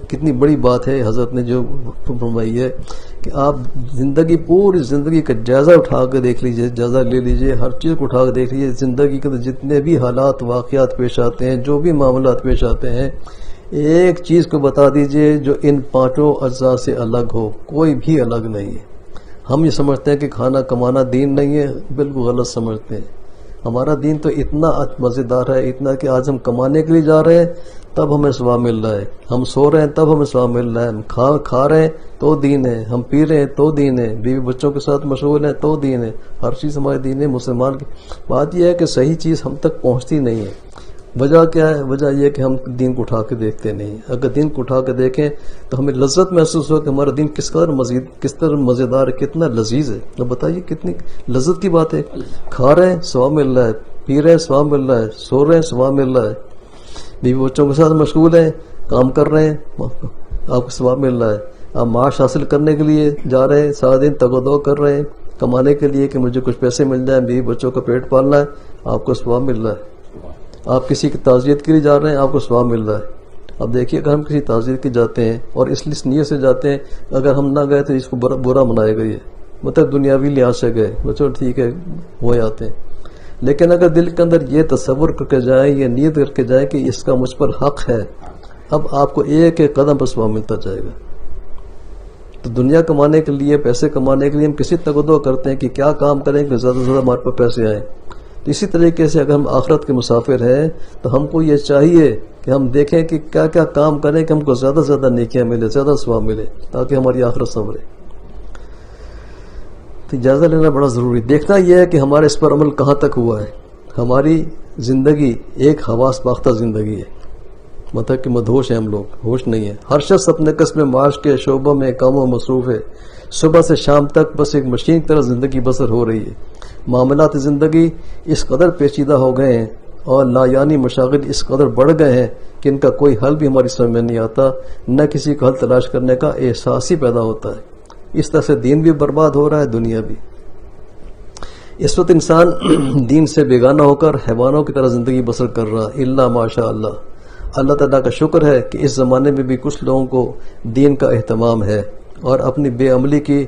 کتنی بڑی بات ہے حضرت نے جو فرمائی ہے کہ آپ پوری زندگی کا جائزہ اٹھا کے دیکھ لیجئے، جائزہ لے لیجئے، ہر چیز کو اٹھا کے دیکھ لیجئے، زندگی کے جتنے بھی حالات واقعات پیش آتے ہیں، جو بھی معاملات پیش آتے ہیں، ایک چیز کو بتا دیجئے جو ان پانچوں اجزاء سے الگ ہو، کوئی بھی الگ نہیں ہے۔ ہم یہ سمجھتے ہیں کہ کھانا کمانا دین نہیں ہے، بالکل غلط سمجھتے ہیں۔ ہمارا دین تو اتنا مزیدار ہے، اتنا کہ آج ہم کمانے کے لیے جا رہے ہیں تب ہمیں ثواب مل رہا ہے، ہم سو رہے ہیں تب ہمیں ثواب مل رہا ہے، ہم کھا رہے ہیں تو دین ہے، ہم پی رہے ہیں تو دین ہے، بیوی بچوں کے ساتھ مشغول ہیں تو دین ہے، ہر چیز ہمارے دین ہے۔ مسلمان کی بات یہ ہے کہ صحیح چیز ہم تک پہنچتی نہیں ہے۔ وجہ کیا ہے؟ وجہ یہ کہ ہم دین کو اٹھا کے دیکھتے نہیں۔ اگر دین کو اٹھا کے دیکھیں تو ہمیں لذت محسوس ہو کہ ہمارا دین کس قدر مزیدار ہے، کتنا لذیذ ہے۔ تو بتائیے کتنی لذت کی بات ہے۔ کھا رہے ہیں ثواب مل رہا ہے، پی رہے ہیں ثواب مل رہا ہے، سو رہے ہیں ثواب مل رہا ہے، بیوی بچوں کے ساتھ مشغول ہیں، کام کر رہے ہیں، آپ کو ثواب مل رہا ہے۔ آپ معاش حاصل کرنے کے لیے جا رہے ہیں، سارا دن تگ و دو کر رہے ہیں کمانے کے لیے کہ مجھے کچھ پیسے مل جائیں، بیوی بچوں کا پیٹ پالنا ہے، آپ کو ثواب مل رہا ہے۔ آپ کسی کی تعزیت کے لیے جا رہے ہیں، آپ کو ثواب مل رہا ہے۔ اب دیکھیے اگر ہم کسی تعزیت کے جاتے ہیں اور اس نیت سے جاتے ہیں، اگر ہم نہ گئے تو اس کو برا منائے گا، یہ مطلب دنیاوی لحاظ سے گئے، بچوں ٹھیک ہے وہ آتے ہیں۔ لیکن اگر دل کے اندر یہ تصور کر کے جائیں، یہ نیت کر کے جائیں کہ اس کا مجھ پر حق ہے، اب آپ کو ایک ایک قدم پر ثواب ملتا جائے گا۔ تو دنیا کمانے کے لیے، پیسے کمانے کے لیے ہم کسی تگدو کرتے ہیں کہ کیا کام کریں کہ زیادہ سے زیادہ ہمارے پاس پیسے آئیں۔ تو اسی طریقے سے اگر ہم آخرت کے مسافر ہیں تو ہم کو یہ چاہیے کہ ہم دیکھیں کہ کیا کیا کام کریں کہ ہم کو زیادہ سے زیادہ نیکیاں ملے، زیادہ ثواب ملے، تاکہ ہماری آخرت سنورے۔ تو جائزہ لینا بڑا ضروری۔ دیکھنا یہ ہے کہ ہمارے اس پر عمل کہاں تک ہوا ہے۔ ہماری زندگی ایک حواس باختہ زندگی ہے، مطلب کہ مدہوش ہیں ہم لوگ، ہوش نہیں ہے۔ ہر شخص اپنے قسم معاش کے شعبوں میں کاموں میں مصروف ہے، صبح سے شام تک بس ایک مشین کی طرح زندگی بسر ہو رہی ہے۔ معاملات زندگی اس قدر پیچیدہ ہو گئے ہیں اور لایعنی مشاغل اس قدر بڑھ گئے ہیں کہ ان کا کوئی حل بھی ہماری سمجھ میں نہیں آتا، نہ کسی کو حل تلاش کرنے کا احساس ہی پیدا ہوتا ہے۔ اس طرح سے دین بھی برباد ہو رہا ہے، دنیا بھی۔ اس وقت انسان دین سے بیگانہ ہو کر حیوانوں کی طرح زندگی بسر کر رہا ہے، الا ماشاء اللہ۔ اللہ تعالیٰ کا شکر ہے کہ اس زمانے میں بھی کچھ لوگوں کو دین کا اہتمام ہے اور اپنی بے عملی کی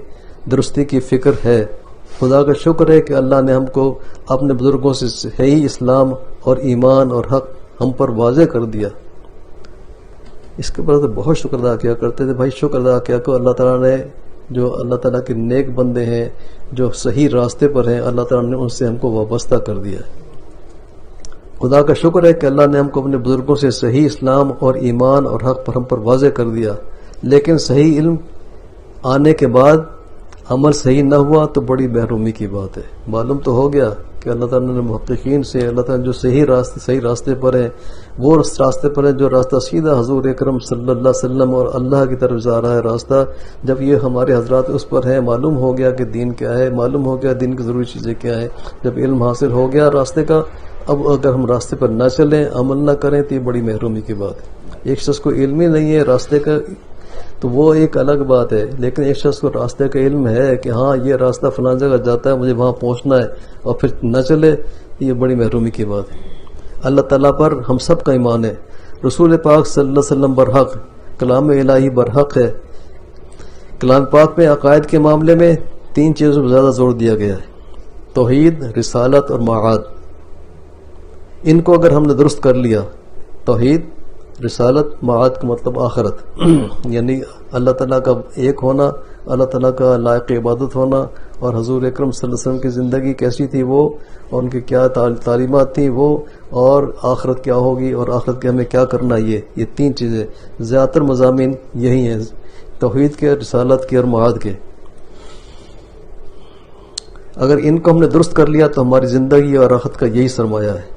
درستی کی فکر ہے۔ خدا کا شکر ہے کہ اللہ نے ہم کو اپنے بزرگوں سے صحیح اسلام اور ایمان اور حق ہم پر واضح کر دیا۔ اس کے بعد بہت شکر ادا کیا کرتے تھے بھائی، شکر ادا کیا کہ اللہ تعالیٰ نے، جو اللہ تعالیٰ کے نیک بندے ہیں جو صحیح راستے پر ہیں، اللہ تعالیٰ نے ان سے ہم کو وابستہ کر دیا ہے۔ خدا کا شکر ہے کہ اللہ نے ہم کو اپنے بزرگوں سے صحیح اسلام اور ایمان اور حق پر ہم پر واضح کر دیا، لیکن صحیح علم آنے کے بعد عمل صحیح نہ ہوا تو بڑی محرومی کی بات ہے۔ معلوم تو ہو گیا کہ اللہ تعالیٰ نے محققین سے، اللہ تعالیٰ جو صحیح راستے پر ہیں، وہ اس راستے پر ہیں جو راستہ سیدھا حضور اکرم صلی اللہ علیہ وسلم اور اللہ کی طرف جا رہا ہے راستہ۔ جب یہ ہمارے حضرات اس پر ہیں، معلوم ہو گیا کہ دین کیا ہے، معلوم ہو گیا دین کی ضروری چیزیں کیا ہیں، جب علم حاصل ہو گیا راستے کا، اب اگر ہم راستے پر نہ چلیں، عمل نہ کریں تو یہ بڑی محرومی کی بات ہے۔ ایک شخص کو علم ہی نہیں ہے راستے کا تو وہ ایک الگ بات ہے، لیکن ایک شخص کو راستے کا علم ہے کہ ہاں یہ راستہ فلاں جگہ جاتا ہے، مجھے وہاں پہنچنا ہے، اور پھر نہ چلے، یہ بڑی محرومی کی بات ہے۔ اللہ تعالیٰ پر ہم سب کا ایمان ہے، رسول پاک صلی اللہ علیہ وسلم برحق، کلام الہی برحق ہے۔ کلام پاک میں عقائد کے معاملے میں 3 چیزوں پر زیادہ زور دیا گیا ہے: توحید، رسالت اور معاد۔ ان کو اگر ہم نے درست کر لیا، توحید، رسالت، معاد کا مطلب آخرت، یعنی اللہ تعالیٰ کا ایک ہونا، اللہ تعالیٰ کا لائق عبادت ہونا، اور حضور اکرم صلی اللہ علیہ وسلم کی زندگی کیسی تھی وہ، اور ان کی کیا تعلیمات تھیں وہ، اور آخرت کیا ہوگی اور آخرت کے ہمیں کیا کرنا، یہ 3 چیزیں، زیادہ تر مضامین یہی ہیں، توحید کے، رسالت کے اور معاد کے۔ اگر ان کو ہم نے درست کر لیا تو ہماری زندگی اور آخرت کا یہی سرمایہ ہے۔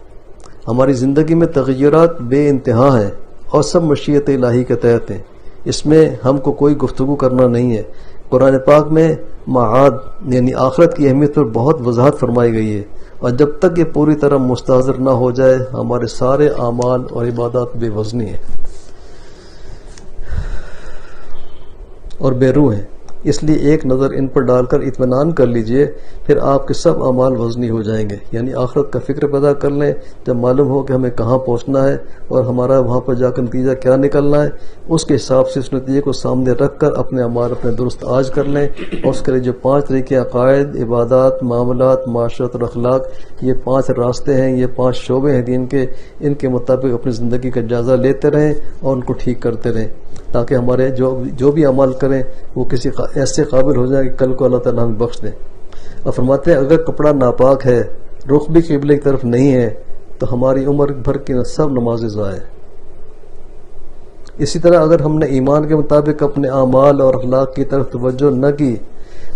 ہماری زندگی میں تغیرات بے انتہا ہیں اور سب مشیت الہی کے تحت ہیں، اس میں ہم کو کوئی گفتگو کرنا نہیں ہے۔ قرآن پاک میں معاد یعنی آخرت کی اہمیت پر بہت وضاحت فرمائی گئی ہے، اور جب تک یہ پوری طرح مستحضر نہ ہو جائے ہمارے سارے اعمال اور عبادات بے وزنی ہیں اور بے روح ہیں۔ اس لیے ایک نظر ان پر ڈال کر اطمینان کر لیجئے، پھر آپ کے سب اعمال وزنی ہو جائیں گے. یعنی آخرت کا فکر پیدا کر لیں. جب معلوم ہو کہ ہمیں کہاں پہنچنا ہے اور ہمارا وہاں پر جا کر نتیجہ کیا نکلنا ہے، اس کے حساب سے اس نتیجے کو سامنے رکھ کر اپنے اعمال اپنے درست آج کر لیں. اور اس کے لیے جو 5 طریقے عقائد، عبادات، معاملات، معاشرت اور اخلاق، یہ 5 راستے ہیں، یہ 5 شعبے ہیں دین کے، ان کے مطابق اپنی زندگی کا جائزہ لیتے رہیں اور ان کو ٹھیک کرتے رہیں، تاکہ ہمارے جو بھی عمل کریں وہ کسی ایسے قابل ہو جائیں کہ کل کو اللہ تعالیٰ ہمیں بخش دیں. اور فرماتے ہیں اگر کپڑا ناپاک ہے، رخ بھی قبلے کی طرف نہیں ہے، تو ہماری عمر بھر کی سب نمازیں ضائع. اسی طرح اگر ہم نے ایمان کے مطابق اپنے اعمال اور اخلاق کی طرف توجہ نہ کی،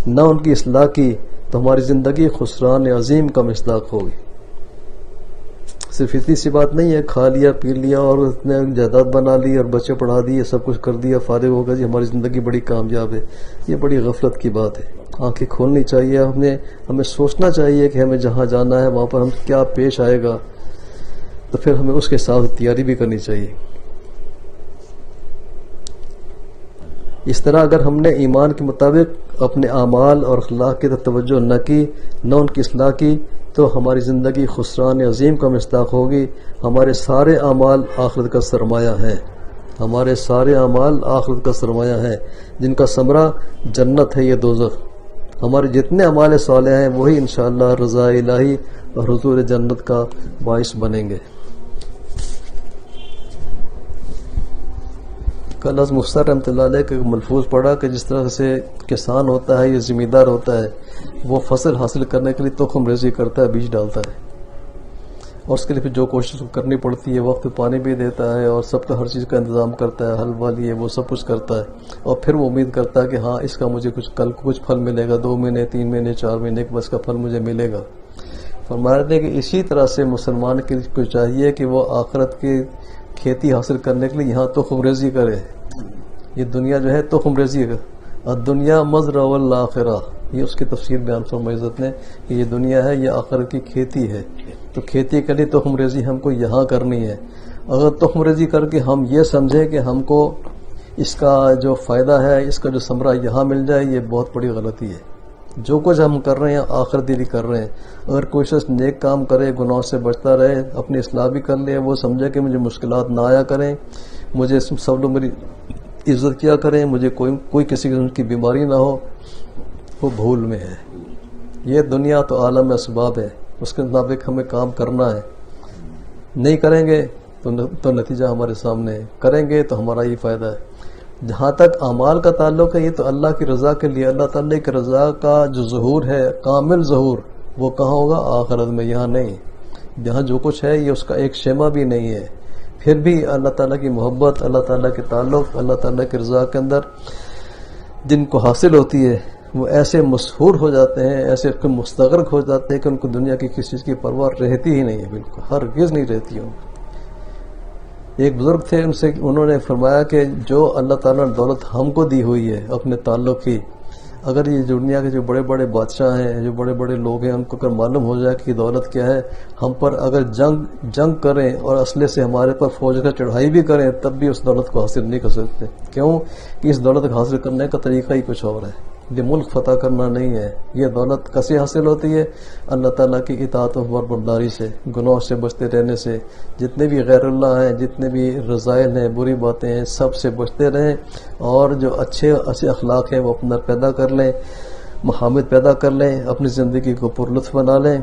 نہ ان کی اصلاح کی، تو ہماری زندگی خسران عظیم کا مصداق ہوگی. صرف اتنی سی بات نہیں ہے کھا لیا پی لیا اور اتنے جائیداد بنا لی اور بچے پڑھا دیے، سب کچھ کر دیا، فارغ ہو گیا جی ہماری زندگی بڑی کامیاب ہے. یہ بڑی غفلت کی بات ہے. آنکھیں کھولنی چاہیے، ہمیں سوچنا چاہیے کہ ہمیں جہاں جانا ہے وہاں پر ہم کیا پیش آئے گا، تو پھر ہمیں اس کے ساتھ تیاری بھی کرنی چاہیے. اس طرح اگر ہم نے ایمان کے مطابق اپنے اعمال اور اخلاق کی طرف توجہ نہ کی، نہ ان کی اصلاح کی، تو ہماری زندگی خسران عظیم کا مصداق ہوگی. ہمارے سارے اعمال آخرت کا سرمایہ ہیں، ہمارے سارے اعمال آخرت کا سرمایہ ہیں، جن کا ثمرہ جنت ہے یا دوزخ. ہمارے جتنے اعمال صالح ہیں وہی انشاءاللہ رضا الہی اور حضور جنت کا باعث بنیں گے. کل از مفسر رحمۃ اللہ علیہ کا ملفوظ پڑھا کہ جس طرح سے کسان ہوتا ہے یا زمیندار ہوتا ہے، وہ فصل حاصل کرنے کے لیے تخم ریزی کرتا ہے، بیج ڈالتا ہے، اور اس کے لیے پھر جو کوشش کرنی پڑتی ہے، وقت پانی بھی دیتا ہے اور سب کا ہر چیز کا انتظام کرتا ہے، حل ول یہ وہ سب کچھ کرتا ہے، اور پھر وہ امید کرتا ہے کہ ہاں اس کا مجھے کل کچھ پھل ملے گا، 2 مہینے 3 مہینے 4 مہینے کے بعد اس کا پھل مجھے ملے گا. فرماتے ہیں کہ اسی طرح سے مسلمان کو چاہیے کہ وہ آخرت کی کھیتی حاصل کرنے کے لیے یہاں تخم ریزی کرے. یہ دنیا جو ہے تخم ریزی ہے، الدنیا مزرع والآخرہ، یہ اس کی تفسیر بیان فرمائی عزت نے کہ یہ دنیا ہے، یہ آخرت کی کھیتی ہے. تو کھیتی کے لیے تخم ریزی ہم کو یہاں کرنی ہے. اگر تخم ریزی کر کے ہم یہ سمجھیں کہ ہم کو اس کا جو فائدہ ہے، اس کا جو ثمرہ یہاں مل جائے، یہ بہت بڑی غلطی ہے. جو کچھ ہم کر رہے ہیں آخرت کے لیے کر رہے ہیں. اگر کوئی شخص نیک کام کرے، گناہ سے بچتا رہے، اپنی اصلاح بھی کر لے، وہ سمجھے کہ مجھے مشکلات نہ آیا کریں، مجھے سب لوگ میری عزت کیا کریں، مجھے کوئی کسی قسم کی بیماری نہ ہو، وہ بھول میں ہے. یہ دنیا تو عالم اسباب ہے، اس کے مطابق ہمیں کام کرنا ہے. نہیں کریں گے تو نتیجہ ہمارے سامنے ہے، کریں گے تو ہمارا ہی فائدہ ہے. جہاں تک اعمال کا تعلق ہے، یہ تو اللہ کی رضا کے لیے، اللہ تعالیٰ کی رضا کا جو ظہور ہے، کامل ظہور، وہ کہاں ہوگا؟ آخرت میں، یہاں نہیں. جہاں جو کچھ ہے یہ اس کا ایک شیما بھی نہیں ہے. پھر بھی اللہ تعالیٰ کی محبت، اللہ تعالیٰ کے تعلق، اللہ تعالیٰ کی رضا کے اندر جن کو حاصل ہوتی ہے، وہ ایسے مسحور ہو جاتے ہیں، ایسے مستغرق ہو جاتے ہیں کہ ان کو دنیا کی کسی چیز کی پرواہ رہتی ہی نہیں ہے، بالکل ہرگز نہیں رہتی. ایک بزرگ تھے، انہوں نے فرمایا کہ جو اللہ تعالیٰ نے دولت ہم کو دی ہوئی ہے اپنے تعلق کی، اگر یہ دنیا کے جو بڑے بڑے بادشاہ ہیں، جو بڑے بڑے لوگ ہیں، ان کو اگر معلوم ہو جائے کہ دولت کیا ہے، ہم پر اگر جنگ کریں اور اسلحے سے ہمارے پر فوج کا چڑھائی بھی کریں، تب بھی اس دولت کو حاصل نہیں کر سکتے. کیوں کہ اس دولت کو حاصل کرنے کا طریقہ ہی کچھ اور ہے. یہ ملک فتح کرنا نہیں ہے. یہ دولت کیسے حاصل ہوتی ہے؟ اللہ تعالیٰ کی اطاعت و برداری سے، گناہ سے بچتے رہنے سے. جتنے بھی غیر اللہ ہیں، جتنے بھی رذائل ہیں، بری باتیں ہیں، سب سے بچتے رہیں، اور جو اچھے اخلاق ہیں وہ اپنا پیدا کر لیں، محامد پیدا کر لیں، اپنی زندگی کو پرلطف بنا لیں.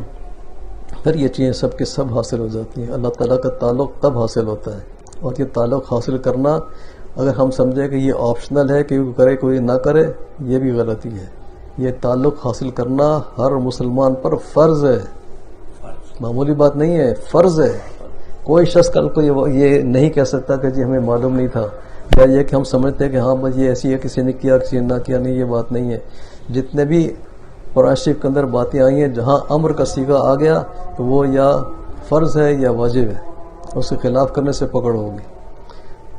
پھر یہ چیزیں سب کے سب حاصل ہو جاتی ہیں. اللہ تعالیٰ کا تعلق تب حاصل ہوتا ہے. اور یہ تعلق حاصل کرنا اگر ہم سمجھیں کہ یہ آپشنل ہے کہ کرے کوئی نہ کرے، یہ بھی غلطی ہے. یہ تعلق حاصل کرنا ہر مسلمان پر فرض ہے، معمولی بات نہیں ہے، فرض ہے. کوئی شخص کل کو یہ نہیں کہہ سکتا کہ جی ہمیں معلوم نہیں تھا، یا یہ کہ ہم سمجھتے ہیں کہ ہاں بس یہ ایسی ہے، کسی نے کیا کسی نے نہ کیا. نہیں، یہ بات نہیں ہے. جتنے بھی قرآن شریف کے اندر باتیں آئی ہیں، جہاں امر کا صیغہ آ گیا تو وہ یا فرض ہے یا واجب ہے، اس کے خلاف کرنے سے پکڑ ہوگی.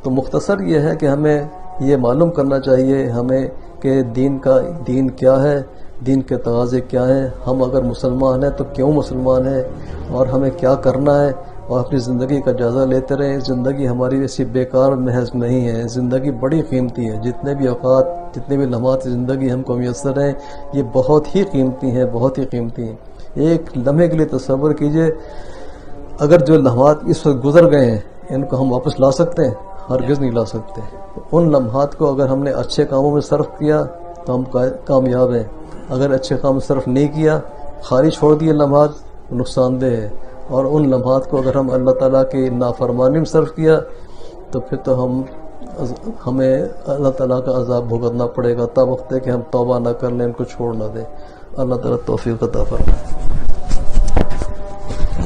تو مختصر یہ ہے کہ ہمیں یہ معلوم کرنا چاہیے ہمیں کہ دین کیا ہے، دین کے تقاضے کیا ہیں، ہم اگر مسلمان ہیں تو کیوں مسلمان ہیں، اور ہمیں کیا کرنا ہے، اور اپنی زندگی کا جائزہ لیتے رہیں. زندگی ہماری ایسی بیکار محض نہیں ہے, زندگی بڑی قیمتی ہے. جتنے بھی اوقات, جتنے بھی لمحات زندگی ہم کو میسر ہیں, یہ بہت ہی قیمتی ہیں, بہت ہی قیمتی ہیں. ایک لمحے کے لیے تصور کیجئے, اگر جو لمحات اس وقت گزر گئے ہیں ان کو ہم واپس لا سکتے ہیں؟ ہرگز نہیں لا سکتے. ان لمحات کو اگر ہم نے اچھے کاموں میں صرف کیا تو ہم کامیاب ہیں. اگر اچھے کام صرف نہیں کیا, خالی چھوڑ دیے لمحات, نقصان دہ ہے. اور ان لمحات کو اگر ہم اللہ تعالیٰ کی نافرمانی میں صرف کیا تو پھر تو ہمیں اللہ تعالیٰ کا عذاب بھگتنا پڑے گا. تب وقت ہے کہ ہم توبہ نہ کر لیں, ان کو چھوڑ نہ دیں. اللہ تعالیٰ توفیق عطا فرمائے.